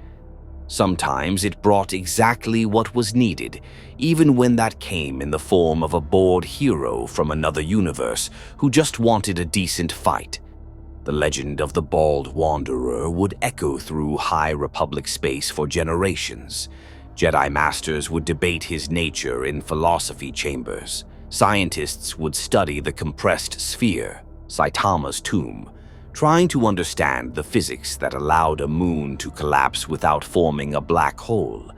Sometimes it brought exactly what was needed, even when that came in the form of a bored hero from another universe who just wanted a decent fight. The legend of the Bald Wanderer would echo through High Republic space for generations. Jedi Masters would debate his nature in philosophy chambers. Scientists would study the compressed sphere, Saitama's tomb, trying to understand the physics that allowed a moon to collapse without forming a black hole.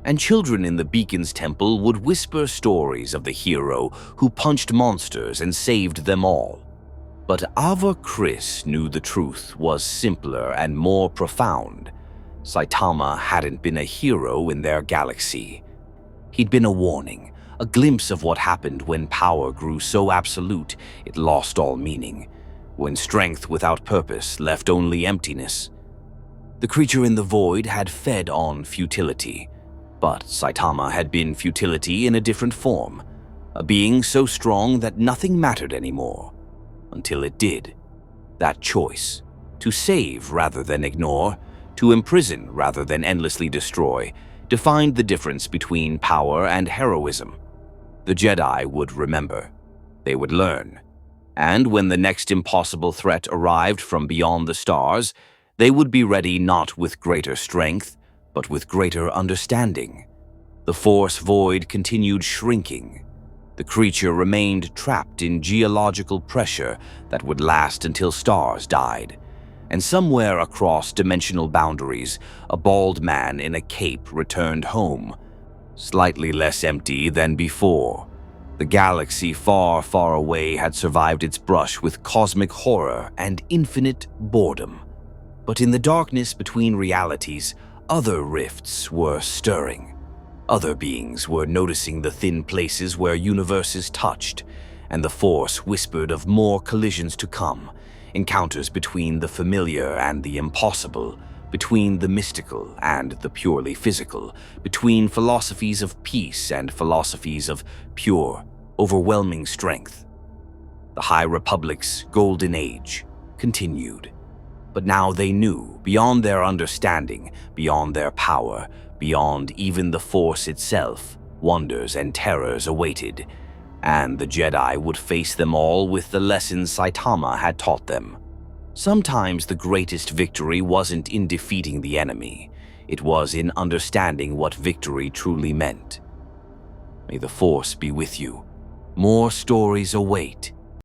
And children in the Beacon's temple would whisper stories of the hero who punched monsters and saved them all. But Ava Chris knew the truth was simpler and more profound. Saitama hadn't been a hero in their galaxy. He'd been a warning, a glimpse of what happened when power grew so absolute it lost all meaning, when strength without purpose left only emptiness. The creature in the void had fed on futility, but Saitama had been futility in a different form, a being so strong that nothing mattered anymore, until it did. That choice, to save rather than ignore, to imprison rather than endlessly destroy, defined the difference between power and heroism. The Jedi would remember. They would learn. And when the next impossible threat arrived from beyond the stars, they would be ready not with greater strength, but with greater understanding. The Force void continued shrinking. The creature remained trapped in geological pressure that would last until stars died. And somewhere across dimensional boundaries, a bald man in a cape returned home, slightly less empty than before. The galaxy far, far away had survived its brush with cosmic horror and infinite boredom. But in the darkness between realities, other rifts were stirring. Other beings were noticing the thin places where universes touched, and the Force whispered of more collisions to come. Encounters between the familiar and the impossible, between the mystical and the purely physical, between philosophies of peace and philosophies of pure, overwhelming strength. The High Republic's golden age continued. But now they knew, beyond their understanding, beyond their power, beyond even the Force itself, wonders and terrors awaited. And the Jedi would face them all with the lessons Saitama had taught them. Sometimes the greatest victory wasn't in defeating the enemy. It was in understanding what victory truly meant. May the Force be with you. More stories await.